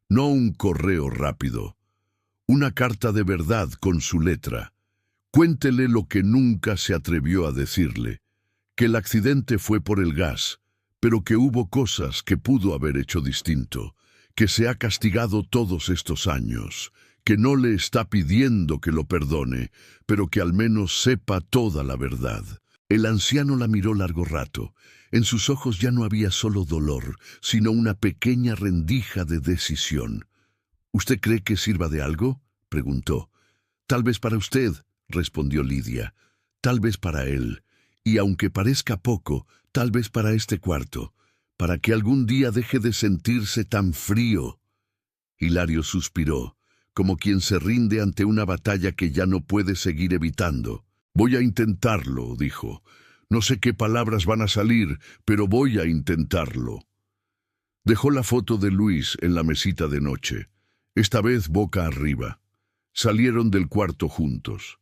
no un correo rápido. Una carta de verdad con su letra. Cuéntele lo que nunca se atrevió a decirle, que el accidente fue por el gas, pero que hubo cosas que pudo haber hecho distinto, que se ha castigado todos estos años, que no le está pidiendo que lo perdone, pero que al menos sepa toda la verdad. El anciano la miró largo rato. En sus ojos ya no había solo dolor, sino una pequeña rendija de decisión. ¿Usted cree que sirva de algo?, preguntó. Tal vez para usted, respondió Lidia. Tal vez para él. Y aunque parezca poco, tal vez para este cuarto, para que algún día deje de sentirse tan frío. Hilario suspiró, como quien se rinde ante una batalla que ya no puede seguir evitando. Voy a intentarlo, dijo. No sé qué palabras van a salir, pero voy a intentarlo. Dejó la foto de Luis en la mesita de noche, esta vez boca arriba. Salieron del cuarto juntos.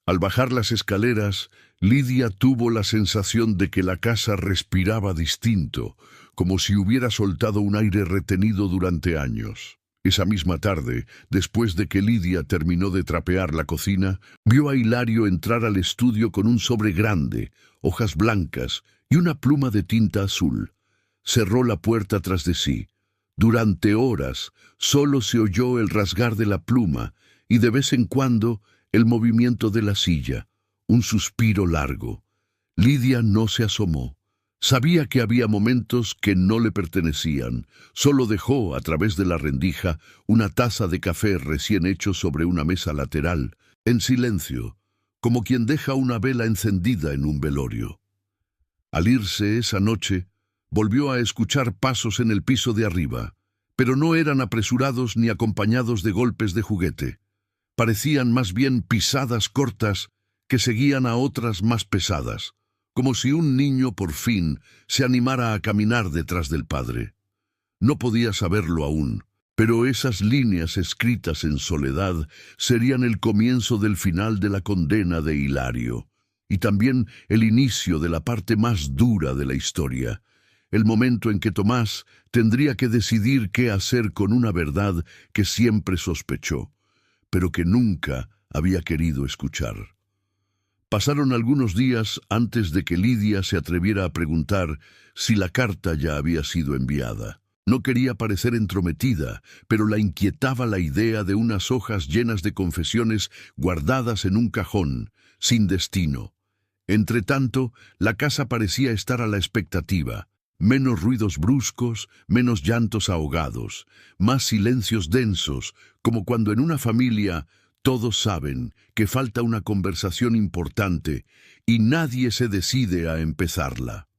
Al bajar las escaleras, Lidia tuvo la sensación de que la casa respiraba distinto, como si hubiera soltado un aire retenido durante años. Esa misma tarde, después de que Lidia terminó de trapear la cocina, vio a Hilario entrar al estudio con un sobre grande, hojas blancas y una pluma de tinta azul. Cerró la puerta tras de sí. Durante horas solo se oyó el rasgar de la pluma y de vez en cuando el movimiento de la silla, un suspiro largo. Lidia no se asomó. Sabía que había momentos que no le pertenecían. Solo dejó, a través de la rendija, una taza de café recién hecho sobre una mesa lateral, en silencio, como quien deja una vela encendida en un velorio. Al irse esa noche, volvió a escuchar pasos en el piso de arriba, pero no eran apresurados ni acompañados de golpes de juguete. Parecían más bien pisadas cortas que seguían a otras más pesadas, como si un niño por fin se animara a caminar detrás del padre. No podía saberlo aún, pero esas líneas escritas en soledad serían el comienzo del final de la condena de Hilario, y también el inicio de la parte más dura de la historia, el momento en que Tomás tendría que decidir qué hacer con una verdad que siempre sospechó, pero que nunca había querido escuchar. Pasaron algunos días antes de que Lidia se atreviera a preguntar si la carta ya había sido enviada. No quería parecer entrometida, pero la inquietaba la idea de unas hojas llenas de confesiones guardadas en un cajón, sin destino. Entretanto, la casa parecía estar a la expectativa. Menos ruidos bruscos, menos llantos ahogados, más silencios densos, como cuando en una familia todos saben que falta una conversación importante y nadie se decide a empezarla.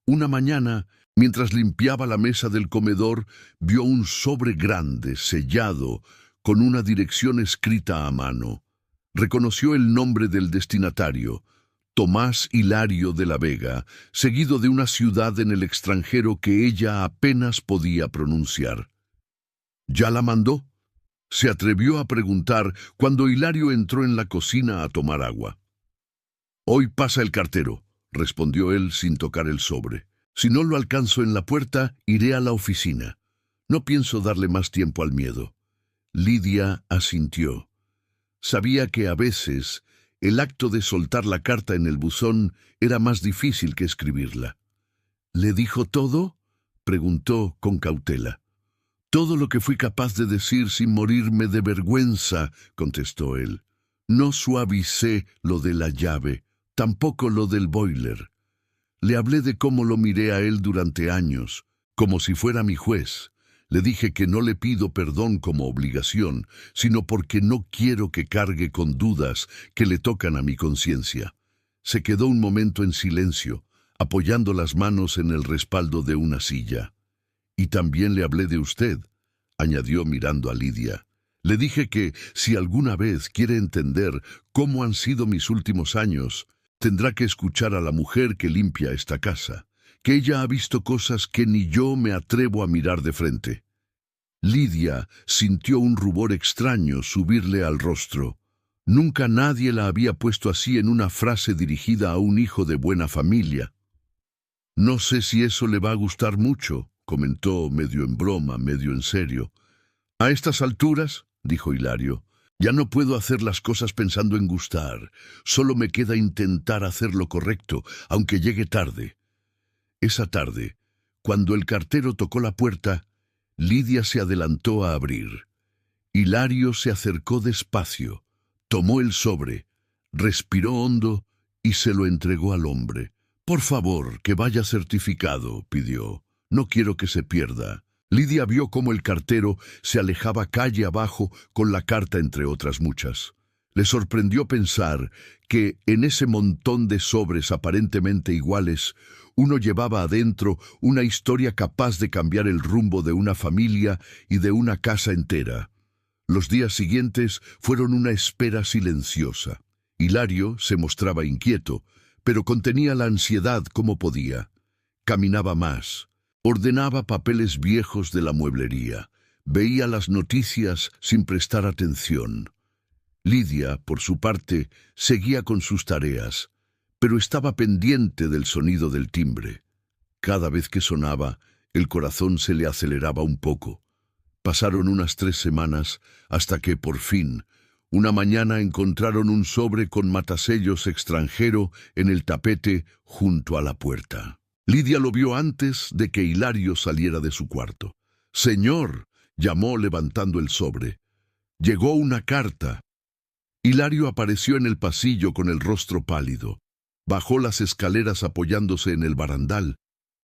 Una mañana, Mientras limpiaba la mesa del comedor, vio un sobre grande, sellado, con una dirección escrita a mano. Reconoció el nombre del destinatario, Tomás Hilario de la Vega, seguido de una ciudad en el extranjero que ella apenas podía pronunciar. ¿Ya la mandó?, se atrevió a preguntar cuando Hilario entró en la cocina a tomar agua. «Hoy pasa el cartero», respondió él sin tocar el sobre. «Si no lo alcanzo en la puerta, iré a la oficina. No pienso darle más tiempo al miedo». Lidia asintió. Sabía que a veces el acto de soltar la carta en el buzón era más difícil que escribirla. «¿Le dijo todo?», preguntó con cautela. «Todo lo que fui capaz de decir sin morirme de vergüenza», contestó él. «No suavicé lo de la llave, tampoco lo del boiler. Le hablé de cómo lo miré a él durante años, como si fuera mi juez. Le dije que no le pido perdón como obligación, sino porque no quiero que cargue con dudas que le tocan a mi conciencia». Se quedó un momento en silencio, apoyando las manos en el respaldo de una silla. «Y también le hablé de usted», añadió mirando a Lidia. «Le dije que, si alguna vez quiere entender cómo han sido mis últimos años, tendrá que escuchar a la mujer que limpia esta casa, que ella ha visto cosas que ni yo me atrevo a mirar de frente». Lidia sintió un rubor extraño subirle al rostro. Nunca nadie la había puesto así en una frase dirigida a un hijo de buena familia. «No sé si eso le va a gustar mucho», comentó medio en broma, medio en serio. «A estas alturas», dijo Hilario, «ya no puedo hacer las cosas pensando en gustar. Solo me queda intentar hacer lo correcto, aunque llegue tarde». Esa tarde, cuando el cartero tocó la puerta, Lidia se adelantó a abrir. Hilario se acercó despacio, tomó el sobre, respiró hondo y se lo entregó al hombre. «Por favor, que vaya certificado», pidió. «No quiero que se pierda». Lidia vio cómo el cartero se alejaba calle abajo con la carta entre otras muchas. Le sorprendió pensar que en ese montón de sobres aparentemente iguales, uno llevaba adentro una historia capaz de cambiar el rumbo de una familia y de una casa entera. Los días siguientes fueron una espera silenciosa. Hilario se mostraba inquieto, pero contenía la ansiedad como podía. Caminaba más. Ordenaba papeles viejos de la mueblería. Veía las noticias sin prestar atención. Lidia, por su parte, seguía con sus tareas, pero estaba pendiente del sonido del timbre. Cada vez que sonaba, el corazón se le aceleraba un poco. Pasaron unas 3 semanas hasta que, por fin, una mañana encontraron un sobre con matasellos extranjero en el tapete junto a la puerta. Lidia lo vio antes de que Hilario saliera de su cuarto. «Señor», llamó levantando el sobre. «Llegó una carta». Hilario apareció en el pasillo con el rostro pálido. Bajó las escaleras apoyándose en el barandal,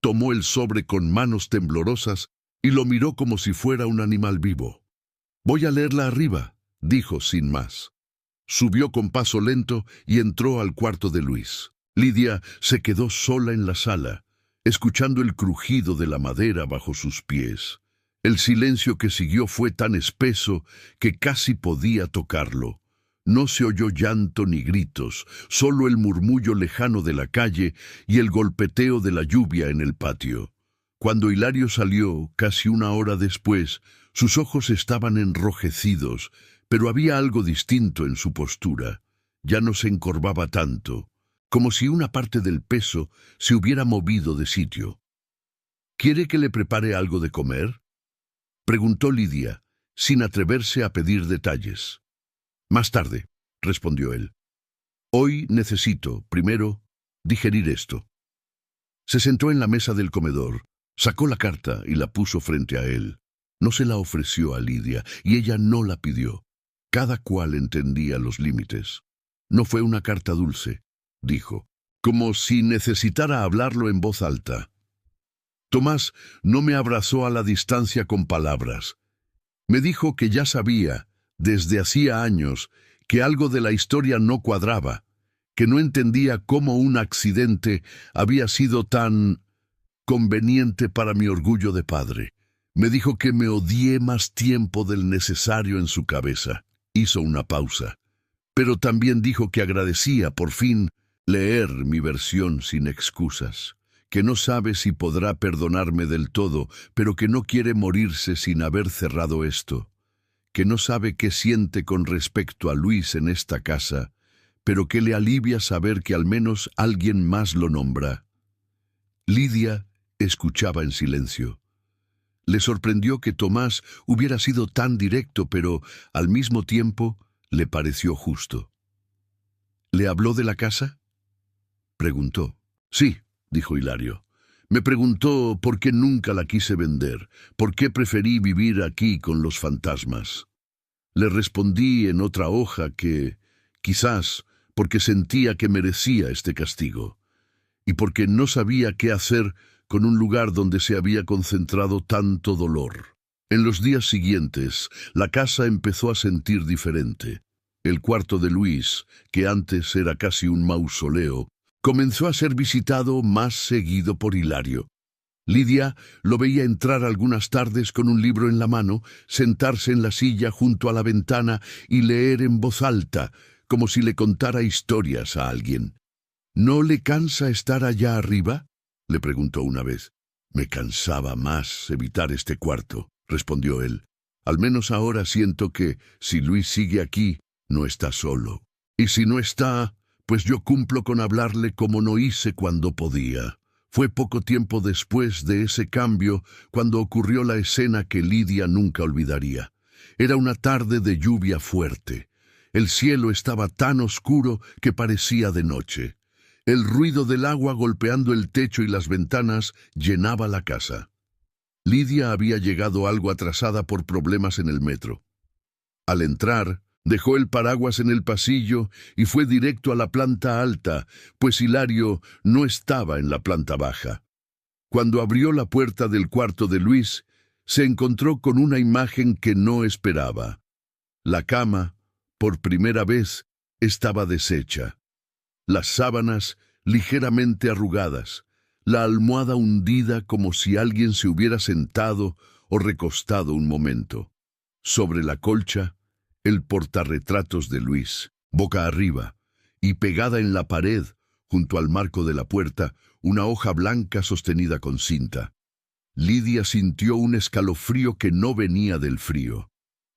tomó el sobre con manos temblorosas y lo miró como si fuera un animal vivo. «Voy a leerla arriba», dijo sin más. Subió con paso lento y entró al cuarto de Luis. Lidia se quedó sola en la sala, escuchando el crujido de la madera bajo sus pies. El silencio que siguió fue tan espeso que casi podía tocarlo. No se oyó llanto ni gritos, solo el murmullo lejano de la calle y el golpeteo de la lluvia en el patio. Cuando Hilario salió, casi 1 hora después, sus ojos estaban enrojecidos, pero había algo distinto en su postura. Ya no se encorvaba tanto, como si una parte del peso se hubiera movido de sitio. «¿Quiere que le prepare algo de comer?», preguntó Lidia, sin atreverse a pedir detalles. «Más tarde», respondió él. «Hoy necesito, primero, digerir esto». Se sentó en la mesa del comedor, sacó la carta y la puso frente a él. No se la ofreció a Lidia y ella no la pidió. Cada cual entendía los límites. «No fue una carta dulce», dijo, como si necesitara hablarlo en voz alta. «Tomás no me abrazó a la distancia con palabras. Me dijo que ya sabía, desde hacía años, que algo de la historia no cuadraba, que no entendía cómo un accidente había sido tan conveniente para mi orgullo de padre. Me dijo que me odié más tiempo del necesario en su cabeza. Hizo una pausa. Pero también dijo que agradecía, por fin, leer mi versión sin excusas, que no sabe si podrá perdonarme del todo, pero que no quiere morirse sin haber cerrado esto, que no sabe qué siente con respecto a Luis en esta casa, pero que le alivia saber que al menos alguien más lo nombra. Lidia escuchaba en silencio. Le sorprendió que Tomás hubiera sido tan directo, pero al mismo tiempo le pareció justo. ¿Le habló de la casa?, preguntó. Sí, dijo Hilario. Me preguntó por qué nunca la quise vender, por qué preferí vivir aquí con los fantasmas. Le respondí en otra hoja que, quizás, porque sentía que merecía este castigo, y porque no sabía qué hacer con un lugar donde se había concentrado tanto dolor. En los días siguientes, la casa empezó a sentir diferente. El cuarto de Luis, que antes era casi un mausoleo, comenzó a ser visitado más seguido por Hilario. Lidia lo veía entrar algunas tardes con un libro en la mano, sentarse en la silla junto a la ventana y leer en voz alta, como si le contara historias a alguien. ¿No le cansa estar allá arriba?, le preguntó una vez. Me cansaba más evitar este cuarto, respondió él. Al menos ahora siento que, si Luis sigue aquí, no está solo. Y si no está, pues yo cumplo con hablarle como no hice cuando podía. Fue poco tiempo después de ese cambio cuando ocurrió la escena que Lidia nunca olvidaría. Era una tarde de lluvia fuerte. El cielo estaba tan oscuro que parecía de noche. El ruido del agua golpeando el techo y las ventanas llenaba la casa. Lidia había llegado algo atrasada por problemas en el metro. Al entrar, dejó el paraguas en el pasillo y fue directo a la planta alta, pues Hilario no estaba en la planta baja. Cuando abrió la puerta del cuarto de Luis, se encontró con una imagen que no esperaba. La cama, por primera vez, estaba deshecha. Las sábanas ligeramente arrugadas, la almohada hundida como si alguien se hubiera sentado o recostado un momento. Sobre la colcha, el portarretratos de Luis, boca arriba, y pegada en la pared, junto al marco de la puerta, una hoja blanca sostenida con cinta. Lidia sintió un escalofrío que no venía del frío.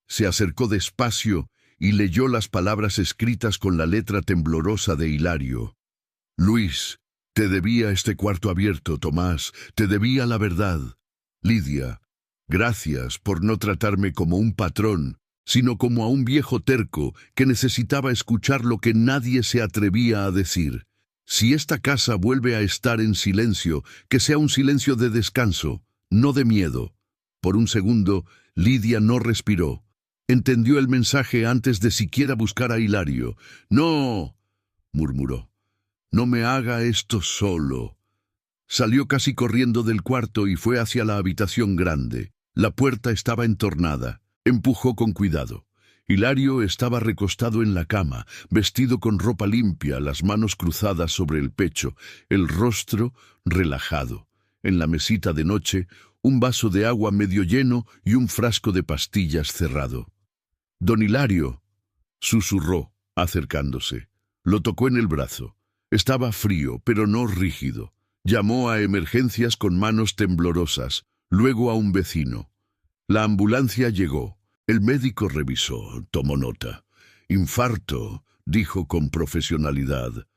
Se acercó despacio y leyó las palabras escritas con la letra temblorosa de Hilario. Luis, te debía este cuarto abierto, Tomás, te debía la verdad. Lidia, gracias por no tratarme como un patrón, sino como a un viejo terco que necesitaba escuchar lo que nadie se atrevía a decir. Si esta casa vuelve a estar en silencio, que sea un silencio de descanso, no de miedo. Por un segundo, Lidia no respiró. Entendió el mensaje antes de siquiera buscar a Hilario. «No», murmuró, «no me haga esto solo». Salió casi corriendo del cuarto y fue hacia la habitación grande. La puerta estaba entornada. Empujó con cuidado. Hilario estaba recostado en la cama, vestido con ropa limpia, las manos cruzadas sobre el pecho, el rostro relajado. En la mesita de noche, un vaso de agua medio lleno y un frasco de pastillas cerrado. «Don Hilario», susurró, acercándose. Lo tocó en el brazo. Estaba frío, pero no rígido. Llamó a emergencias con manos temblorosas, luego a un vecino. La ambulancia llegó. El médico revisó, tomó nota. «Infarto», dijo con profesionalidad.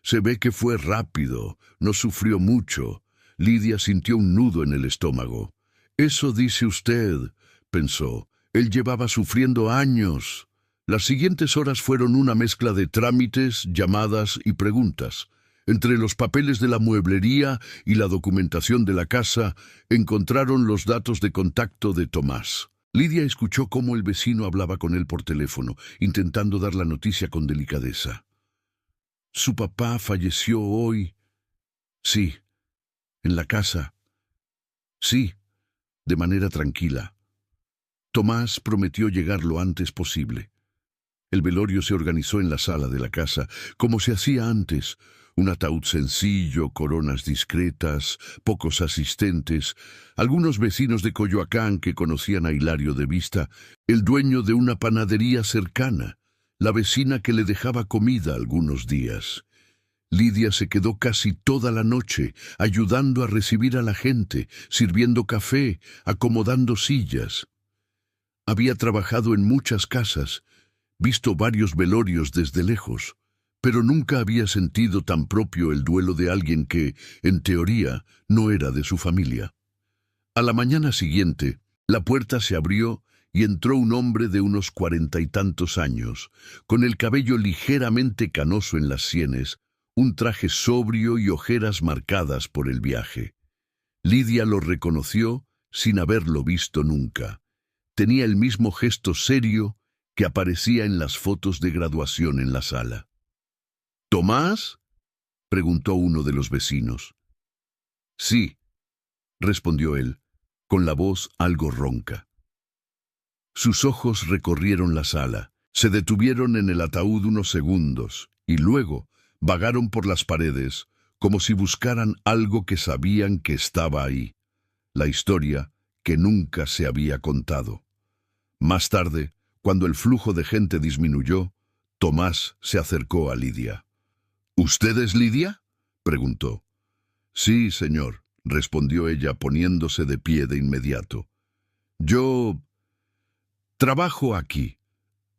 «Se ve que fue rápido, no sufrió mucho». Lidia sintió un nudo en el estómago. «Eso dice usted», pensó. Él llevaba sufriendo años. Las siguientes horas fueron una mezcla de trámites, llamadas y preguntas. Entre los papeles de la mueblería y la documentación de la casa, encontraron los datos de contacto de Tomás. Lidia escuchó cómo el vecino hablaba con él por teléfono, intentando dar la noticia con delicadeza. «Su papá falleció hoy». «Sí». «¿En la casa?» «Sí», de manera tranquila. Tomás prometió llegar lo antes posible. El velorio se organizó en la sala de la casa, como se hacía antes, Un ataúd sencillo, coronas discretas, pocos asistentes, algunos vecinos de Coyoacán que conocían a Hilario de vista, el dueño de una panadería cercana, la vecina que le dejaba comida algunos días. Lidia se quedó casi toda la noche ayudando a recibir a la gente, sirviendo café, acomodando sillas. Había trabajado en muchas casas, visto varios velorios desde lejos, pero nunca había sentido tan propio el duelo de alguien que, en teoría, no era de su familia. A la mañana siguiente, la puerta se abrió y entró un hombre de unos 40 y tantos años, con el cabello ligeramente canoso en las sienes, un traje sobrio y ojeras marcadas por el viaje. Lidia lo reconoció sin haberlo visto nunca. Tenía el mismo gesto serio que aparecía en las fotos de graduación en la sala. «¿Tomás?», preguntó uno de los vecinos. «Sí», respondió él, con la voz algo ronca. Sus ojos recorrieron la sala, se detuvieron en el ataúd unos segundos y luego vagaron por las paredes como si buscaran algo que sabían que estaba ahí, la historia que nunca se había contado. Más tarde, cuando el flujo de gente disminuyó, Tomás se acercó a Lidia. «¿Usted es Lidia?», preguntó. «Sí, señor», respondió ella poniéndose de pie de inmediato. «Yo trabajo aquí».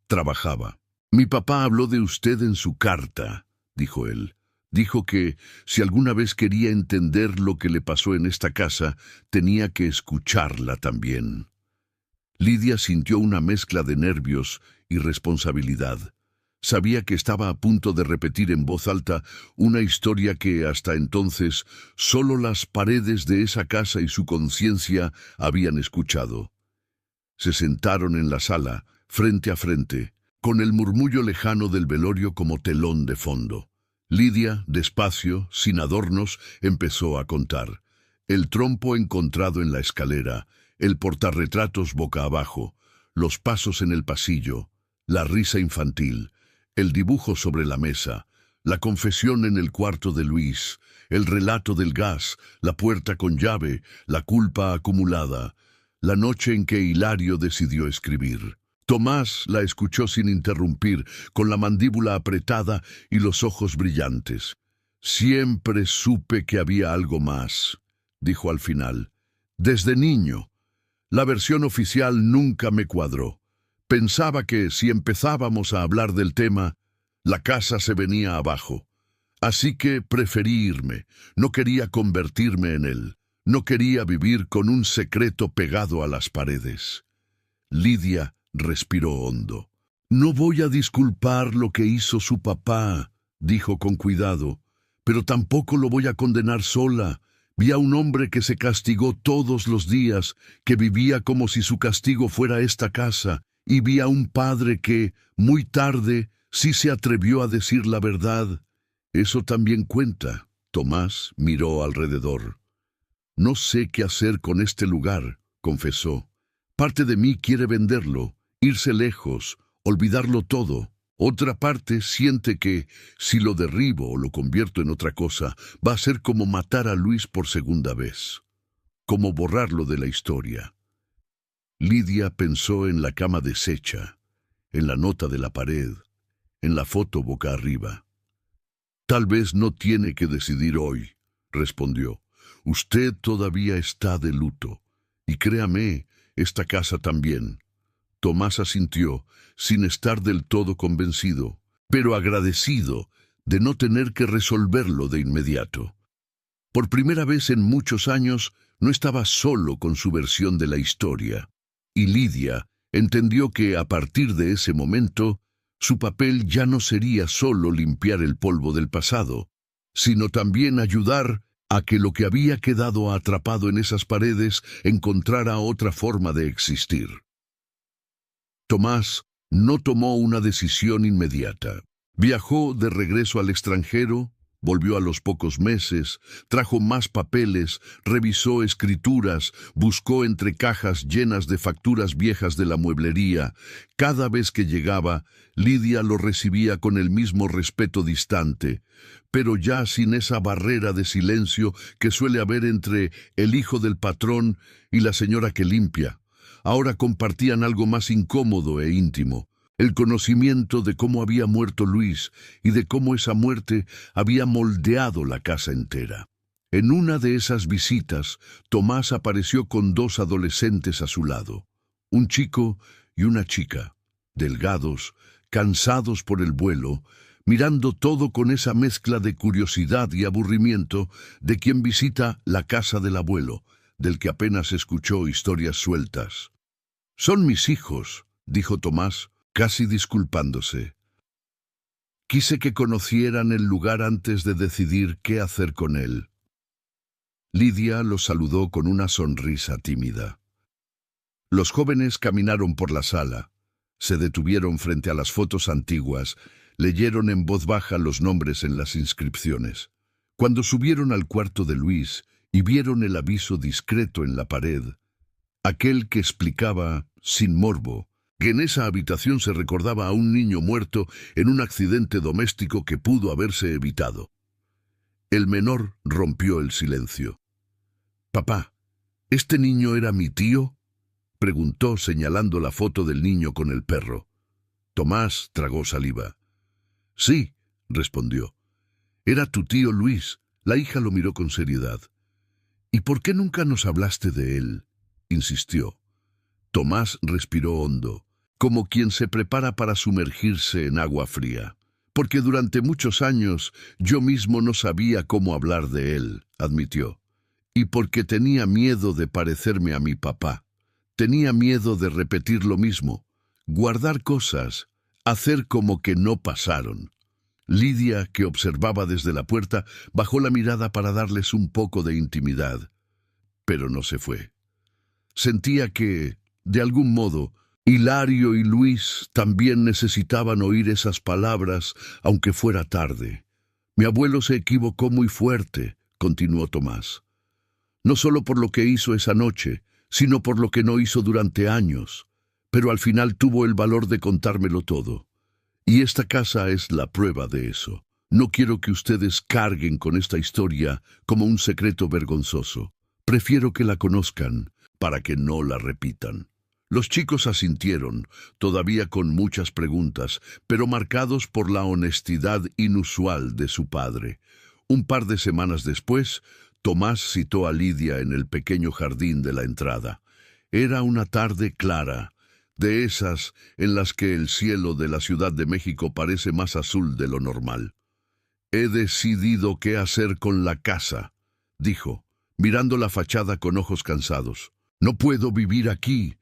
Trabajaba. «Mi papá habló de usted en su carta», dijo él. «Dijo que, si alguna vez quería entender lo que le pasó en esta casa, tenía que escucharla también». Lidia sintió una mezcla de nervios y responsabilidad. Sabía que estaba a punto de repetir en voz alta una historia que hasta entonces solo las paredes de esa casa y su conciencia habían escuchado. Se sentaron en la sala, frente a frente, con el murmullo lejano del velorio como telón de fondo. Lidia, despacio, sin adornos, empezó a contar. El trompo encontrado en la escalera, el portarretratos boca abajo, los pasos en el pasillo, la risa infantil, el dibujo sobre la mesa, la confesión en el cuarto de Luis, el relato del gas, la puerta con llave, la culpa acumulada, la noche en que Hilario decidió escribir. Tomás la escuchó sin interrumpir, con la mandíbula apretada y los ojos brillantes. «Siempre supe que había algo más», dijo al final. «Desde niño. La versión oficial nunca me cuadró. Pensaba que si empezábamos a hablar del tema, la casa se venía abajo. Así que preferí irme. No quería convertirme en él. No quería vivir con un secreto pegado a las paredes». Lidia respiró hondo. «No voy a disculpar lo que hizo su papá», dijo con cuidado, «pero tampoco lo voy a condenar sola. Vi a un hombre que se castigó todos los días, que vivía como si su castigo fuera esta casa, y vi a un padre que, muy tarde, sí se atrevió a decir la verdad. Eso también cuenta». Tomás miró alrededor. «No sé qué hacer con este lugar», confesó. «Parte de mí quiere venderlo, irse lejos, olvidarlo todo. Otra parte siente que, si lo derribo o lo convierto en otra cosa, va a ser como matar a Luis por segunda vez, como borrarlo de la historia». Lidia pensó en la cama deshecha, en la nota de la pared, en la foto boca arriba. «Tal vez no tiene que decidir hoy», respondió. «Usted todavía está de luto, y créame, esta casa también». Tomás asintió, sin estar del todo convencido, pero agradecido de no tener que resolverlo de inmediato. Por primera vez en muchos años no estaba solo con su versión de la historia, y Lidia entendió que a partir de ese momento su papel ya no sería solo limpiar el polvo del pasado, sino también ayudar a que lo que había quedado atrapado en esas paredes encontrara otra forma de existir. Tomás no tomó una decisión inmediata. Viajó de regreso al extranjero, Volvió a los pocos meses, trajo más papeles, revisó escrituras, buscó entre cajas llenas de facturas viejas de la mueblería. Cada vez que llegaba, Lidia lo recibía con el mismo respeto distante, pero ya sin esa barrera de silencio que suele haber entre el hijo del patrón y la señora que limpia. Ahora compartían algo más incómodo e íntimo. El conocimiento de cómo había muerto Luis y de cómo esa muerte había moldeado la casa entera. En una de esas visitas, Tomás apareció con 2 adolescentes a su lado, un chico y una chica, delgados, cansados por el vuelo, mirando todo con esa mezcla de curiosidad y aburrimiento de quien visita la casa del abuelo, del que apenas escuchó historias sueltas. «Son mis hijos», dijo Tomás, casi disculpándose. «Quise que conocieran el lugar antes de decidir qué hacer con él». Lidia los saludó con una sonrisa tímida. Los jóvenes caminaron por la sala, se detuvieron frente a las fotos antiguas, leyeron en voz baja los nombres en las inscripciones. Cuando subieron al cuarto de Luis y vieron el aviso discreto en la pared, aquel que explicaba, sin morbo, que en esa habitación se recordaba a un niño muerto en un accidente doméstico que pudo haberse evitado. El menor rompió el silencio. «Papá, ¿este niño era mi tío?», preguntó señalando la foto del niño con el perro. Tomás tragó saliva. «Sí», respondió. «Era tu tío Luis». La hija lo miró con seriedad. «¿Y por qué nunca nos hablaste de él?», insistió. Tomás respiró hondo, como quien se prepara para sumergirse en agua fría. «Porque durante muchos años yo mismo no sabía cómo hablar de él», admitió. «Y porque tenía miedo de parecerme a mi papá. Tenía miedo de repetir lo mismo, guardar cosas, hacer como que no pasaron». Lidia, que observaba desde la puerta, bajó la mirada para darles un poco de intimidad, pero no se fue. Sentía que, de algún modo, Hilario y Luis también necesitaban oír esas palabras, aunque fuera tarde. «Mi abuelo se equivocó muy fuerte», continuó Tomás. «No solo por lo que hizo esa noche, sino por lo que no hizo durante años. Pero al final tuvo el valor de contármelo todo. Y esta casa es la prueba de eso. No quiero que ustedes carguen con esta historia como un secreto vergonzoso. Prefiero que la conozcan para que no la repitan». Los chicos asintieron, todavía con muchas preguntas, pero marcados por la honestidad inusual de su padre. Un par de semanas después, Tomás citó a Lidia en el pequeño jardín de la entrada. Era una tarde clara, de esas en las que el cielo de la Ciudad de México parece más azul de lo normal. «He decidido qué hacer con la casa», dijo, mirando la fachada con ojos cansados. «No puedo vivir aquí.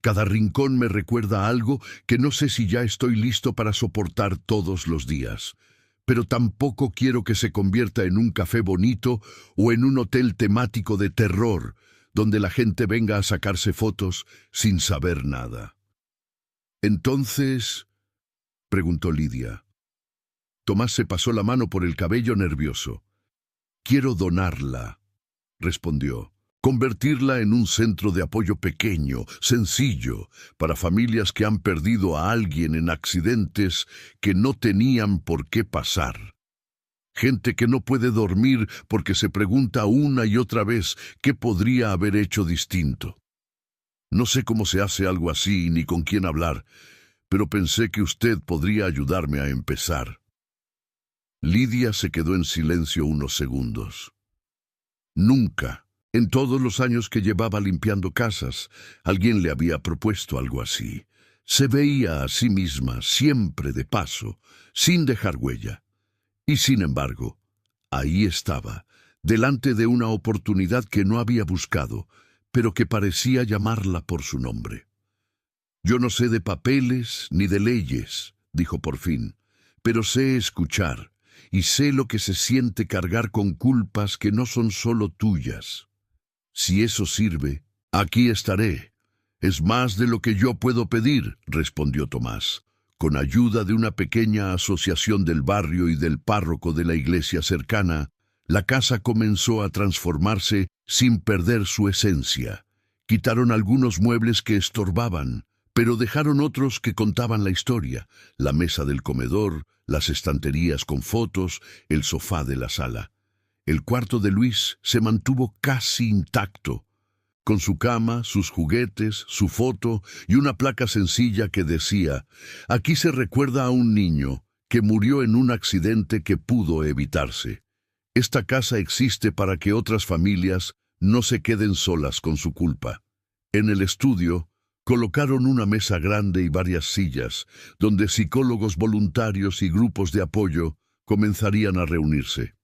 Cada rincón me recuerda algo que no sé si ya estoy listo para soportar todos los días. Pero tampoco quiero que se convierta en un café bonito o en un hotel temático de terror, donde la gente venga a sacarse fotos sin saber nada». «Entonces», preguntó Lidia. Tomás se pasó la mano por el cabello nervioso. «Quiero donarla», respondió. «Convertirla en un centro de apoyo pequeño, sencillo, para familias que han perdido a alguien en accidentes que no tenían por qué pasar. Gente que no puede dormir porque se pregunta una y otra vez qué podría haber hecho distinto. No sé cómo se hace algo así ni con quién hablar, pero pensé que usted podría ayudarme a empezar». Lidia se quedó en silencio unos segundos. Nunca, en todos los años que llevaba limpiando casas, alguien le había propuesto algo así. Se veía a sí misma siempre de paso, sin dejar huella. Y sin embargo, ahí estaba, delante de una oportunidad que no había buscado, pero que parecía llamarla por su nombre. «Yo no sé de papeles ni de leyes», dijo por fin, «pero sé escuchar, y sé lo que se siente cargar con culpas que no son solo tuyas. Si eso sirve, aquí estaré. Es más de lo que yo puedo pedir», respondió Tomás, Con ayuda de una pequeña asociación del barrio y del párroco de la iglesia cercana, la casa comenzó a transformarse sin perder su esencia. Quitaron algunos muebles que estorbaban, pero dejaron otros que contaban la historia: la mesa del comedor, las estanterías con fotos, el sofá de la sala. El cuarto de Luis se mantuvo casi intacto, con su cama, sus juguetes, su foto y una placa sencilla que decía: aquí se recuerda a un niño que murió en un accidente que pudo evitarse. Esta casa existe para que otras familias no se queden solas con su culpa. En el estudio, colocaron una mesa grande y varias sillas, donde psicólogos voluntarios y grupos de apoyo comenzarían a reunirse.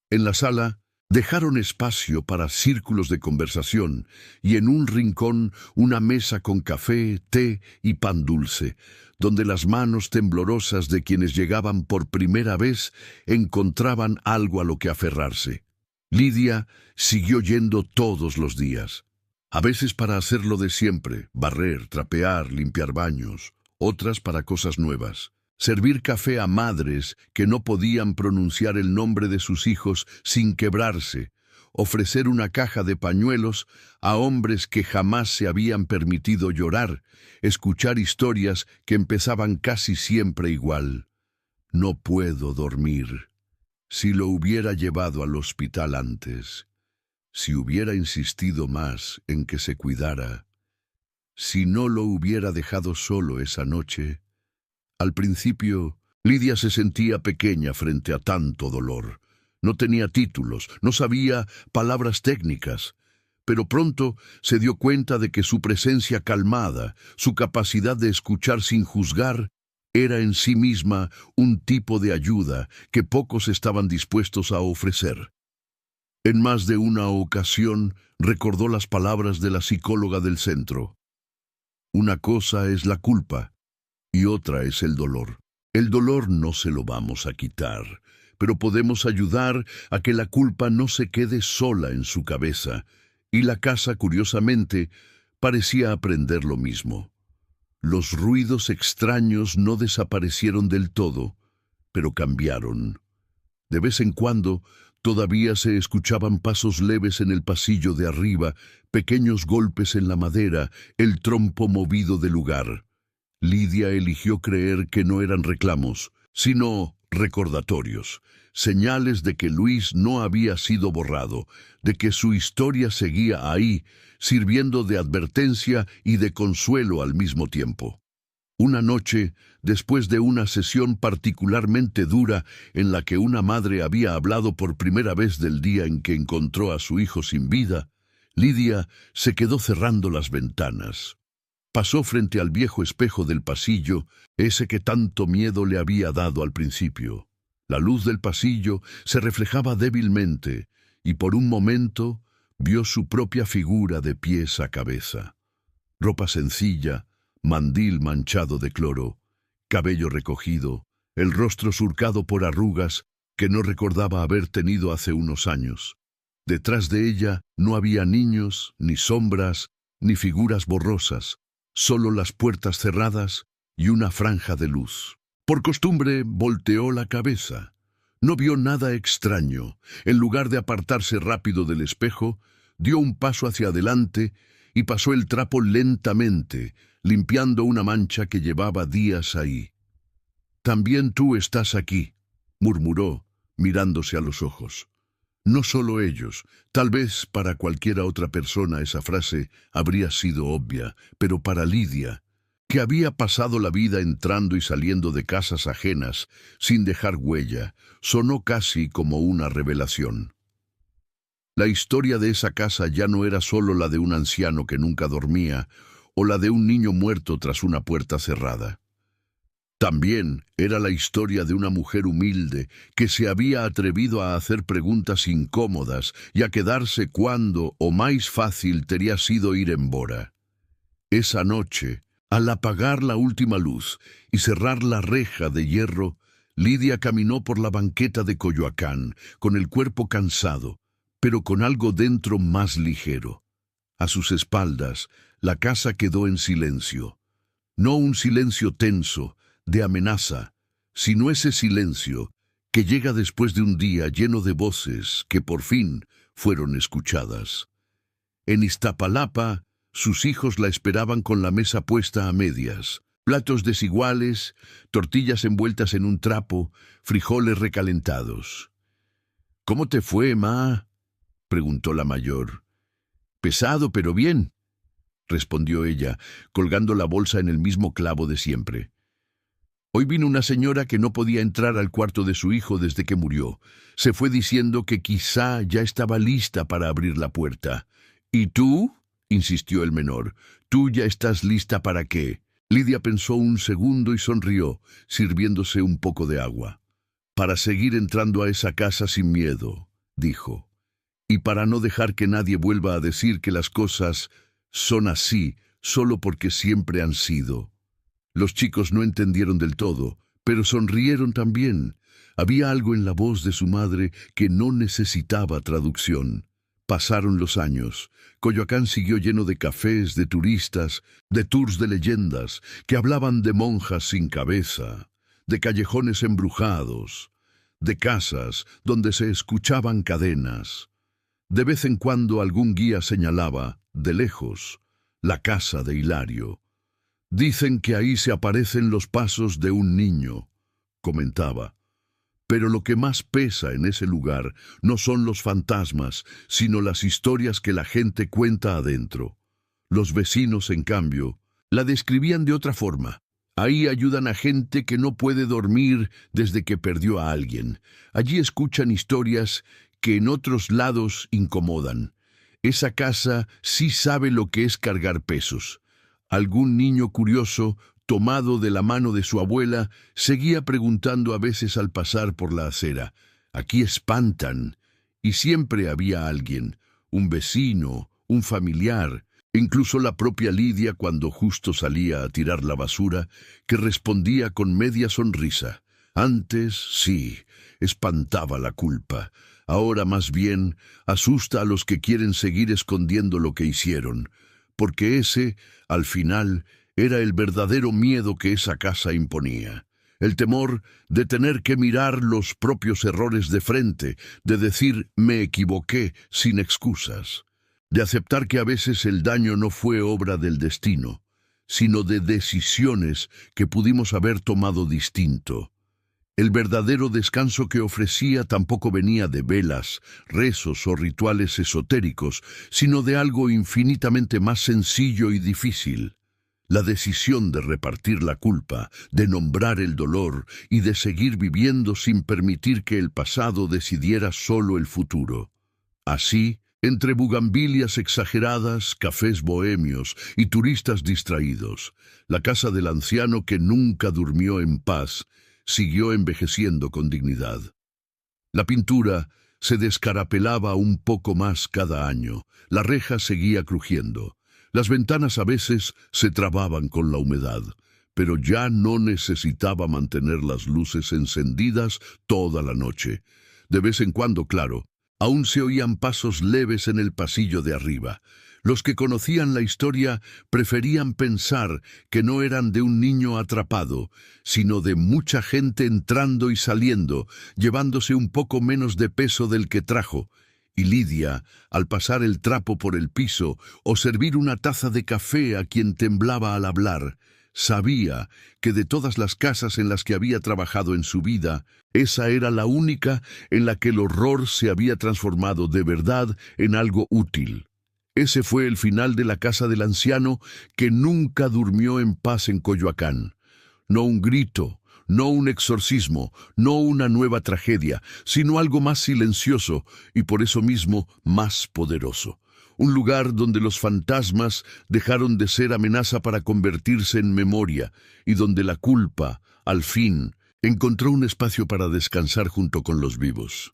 En la sala, dejaron espacio para círculos de conversación y en un rincón una mesa con café, té y pan dulce, donde las manos temblorosas de quienes llegaban por primera vez encontraban algo a lo que aferrarse. Lidia siguió yendo todos los días. A veces para hacer lo de siempre: barrer, trapear, limpiar baños; otras para cosas nuevas: servir café a madres que no podían pronunciar el nombre de sus hijos sin quebrarse; ofrecer una caja de pañuelos a hombres que jamás se habían permitido llorar; escuchar historias que empezaban casi siempre igual: no puedo dormir. Si lo hubiera llevado al hospital antes. Si hubiera insistido más en que se cuidara. Si no lo hubiera dejado solo esa noche. Al principio, Lidia se sentía pequeña frente a tanto dolor. No tenía títulos, no sabía palabras técnicas, pero pronto se dio cuenta de que su presencia calmada, su capacidad de escuchar sin juzgar, era en sí misma un tipo de ayuda que pocos estaban dispuestos a ofrecer. En más de una ocasión recordó las palabras de la psicóloga del centro: una cosa es la culpa y otra es el dolor. El dolor no se lo vamos a quitar, pero podemos ayudar a que la culpa no se quede sola en su cabeza. Y la casa, curiosamente, parecía aprender lo mismo. Los ruidos extraños no desaparecieron del todo, pero cambiaron. De vez en cuando, todavía se escuchaban pasos leves en el pasillo de arriba, pequeños golpes en la madera, el trompo movido del lugar. Lidia eligió creer que no eran reclamos, sino recordatorios, señales de que Luis no había sido borrado, de que su historia seguía ahí, sirviendo de advertencia y de consuelo al mismo tiempo. Una noche, después de una sesión particularmente dura en la que una madre había hablado por primera vez del día en que encontró a su hijo sin vida, Lidia se quedó cerrando las ventanas. Pasó frente al viejo espejo del pasillo, ese que tanto miedo le había dado al principio. La luz del pasillo se reflejaba débilmente y por un momento vio su propia figura de pies a cabeza. Ropa sencilla, mandil manchado de cloro, cabello recogido, el rostro surcado por arrugas que no recordaba haber tenido hace unos años. Detrás de ella no había niños, ni sombras, ni figuras borrosas, solo las puertas cerradas y una franja de luz. Por costumbre, volteó la cabeza. No vio nada extraño. En lugar de apartarse rápido del espejo, dio un paso hacia adelante y pasó el trapo lentamente, limpiando una mancha que llevaba días ahí. «También tú estás aquí», murmuró, mirándose a los ojos. No solo ellos, tal vez para cualquiera otra persona esa frase habría sido obvia, pero para Lidia, que había pasado la vida entrando y saliendo de casas ajenas sin dejar huella, sonó casi como una revelación. La historia de esa casa ya no era solo la de un anciano que nunca dormía o la de un niño muerto tras una puerta cerrada. También era la historia de una mujer humilde que se había atrevido a hacer preguntas incómodas y a quedarse cuando o más fácil tería sido ir embora. Esa noche, al apagar la última luz y cerrar la reja de hierro, Lidia caminó por la banqueta de Coyoacán, con el cuerpo cansado, pero con algo dentro más ligero. A sus espaldas, la casa quedó en silencio. No un silencio tenso, de amenaza, sino ese silencio que llega después de un día lleno de voces que por fin fueron escuchadas. En Iztapalapa, sus hijos la esperaban con la mesa puesta a medias, platos desiguales, tortillas envueltas en un trapo, frijoles recalentados. —¿Cómo te fue, ma? —preguntó la mayor. —Pesado, pero bien —respondió ella, colgando la bolsa en el mismo clavo de siempre. Hoy vino una señora que no podía entrar al cuarto de su hijo desde que murió. Se fue diciendo que quizá ya estaba lista para abrir la puerta. —¿Y tú? —insistió el menor. —¿Tú ya estás lista para qué? Lidia pensó un segundo y sonrió, sirviéndose un poco de agua. —Para seguir entrando a esa casa sin miedo —dijo—, y para no dejar que nadie vuelva a decir que las cosas son así solo porque siempre han sido. Los chicos no entendieron del todo, pero sonrieron también. Había algo en la voz de su madre que no necesitaba traducción. Pasaron los años. Coyoacán siguió lleno de cafés, de turistas, de tours de leyendas, que hablaban de monjas sin cabeza, de callejones embrujados, de casas donde se escuchaban cadenas. De vez en cuando algún guía señalaba, de lejos, la casa de Hilario. Dicen que ahí se aparecen los pasos de un niño, comentaba. Pero lo que más pesa en ese lugar no son los fantasmas, sino las historias que la gente cuenta adentro. Los vecinos, en cambio, la describían de otra forma. Ahí ayudan a gente que no puede dormir desde que perdió a alguien. Allí escuchan historias que en otros lados incomodan. Esa casa sí sabe lo que es cargar pesos. Algún niño curioso, tomado de la mano de su abuela, seguía preguntando a veces al pasar por la acera, «Aquí espantan», y siempre había alguien, un vecino, un familiar, incluso la propia Lidia cuando justo salía a tirar la basura, que respondía con media sonrisa. Antes, sí, espantaba la culpa. Ahora más bien asusta a los que quieren seguir escondiendo lo que hicieron, porque ese, al final, era el verdadero miedo que esa casa imponía. El temor de tener que mirar los propios errores de frente, de decir «me equivoqué» sin excusas, de aceptar que a veces el daño no fue obra del destino, sino de decisiones que pudimos haber tomado distinto. El verdadero descanso que ofrecía tampoco venía de velas, rezos o rituales esotéricos, sino de algo infinitamente más sencillo y difícil. La decisión de repartir la culpa, de nombrar el dolor y de seguir viviendo sin permitir que el pasado decidiera solo el futuro. Así, entre bugambilias exageradas, cafés bohemios y turistas distraídos, la casa del anciano que nunca durmió en paz siguió envejeciendo con dignidad. La pintura se descarapelaba un poco más cada año, la reja seguía crujiendo. Las ventanas a veces se trababan con la humedad, pero ya no necesitaba mantener las luces encendidas toda la noche. De vez en cuando, claro, aún se oían pasos leves en el pasillo de arriba. Los que conocían la historia preferían pensar que no eran de un niño atrapado, sino de mucha gente entrando y saliendo, llevándose un poco menos de peso del que trajo. Y Lidia, al pasar el trapo por el piso o servir una taza de café a quien temblaba al hablar, sabía que de todas las casas en las que había trabajado en su vida, esa era la única en la que el horror se había transformado de verdad en algo útil. Ese fue el final de la casa del anciano que nunca durmió en paz en Coyoacán. No un grito, no un exorcismo, no una nueva tragedia, sino algo más silencioso y por eso mismo más poderoso. Un lugar donde los fantasmas dejaron de ser amenaza para convertirse en memoria y donde la culpa, al fin, encontró un espacio para descansar junto con los vivos.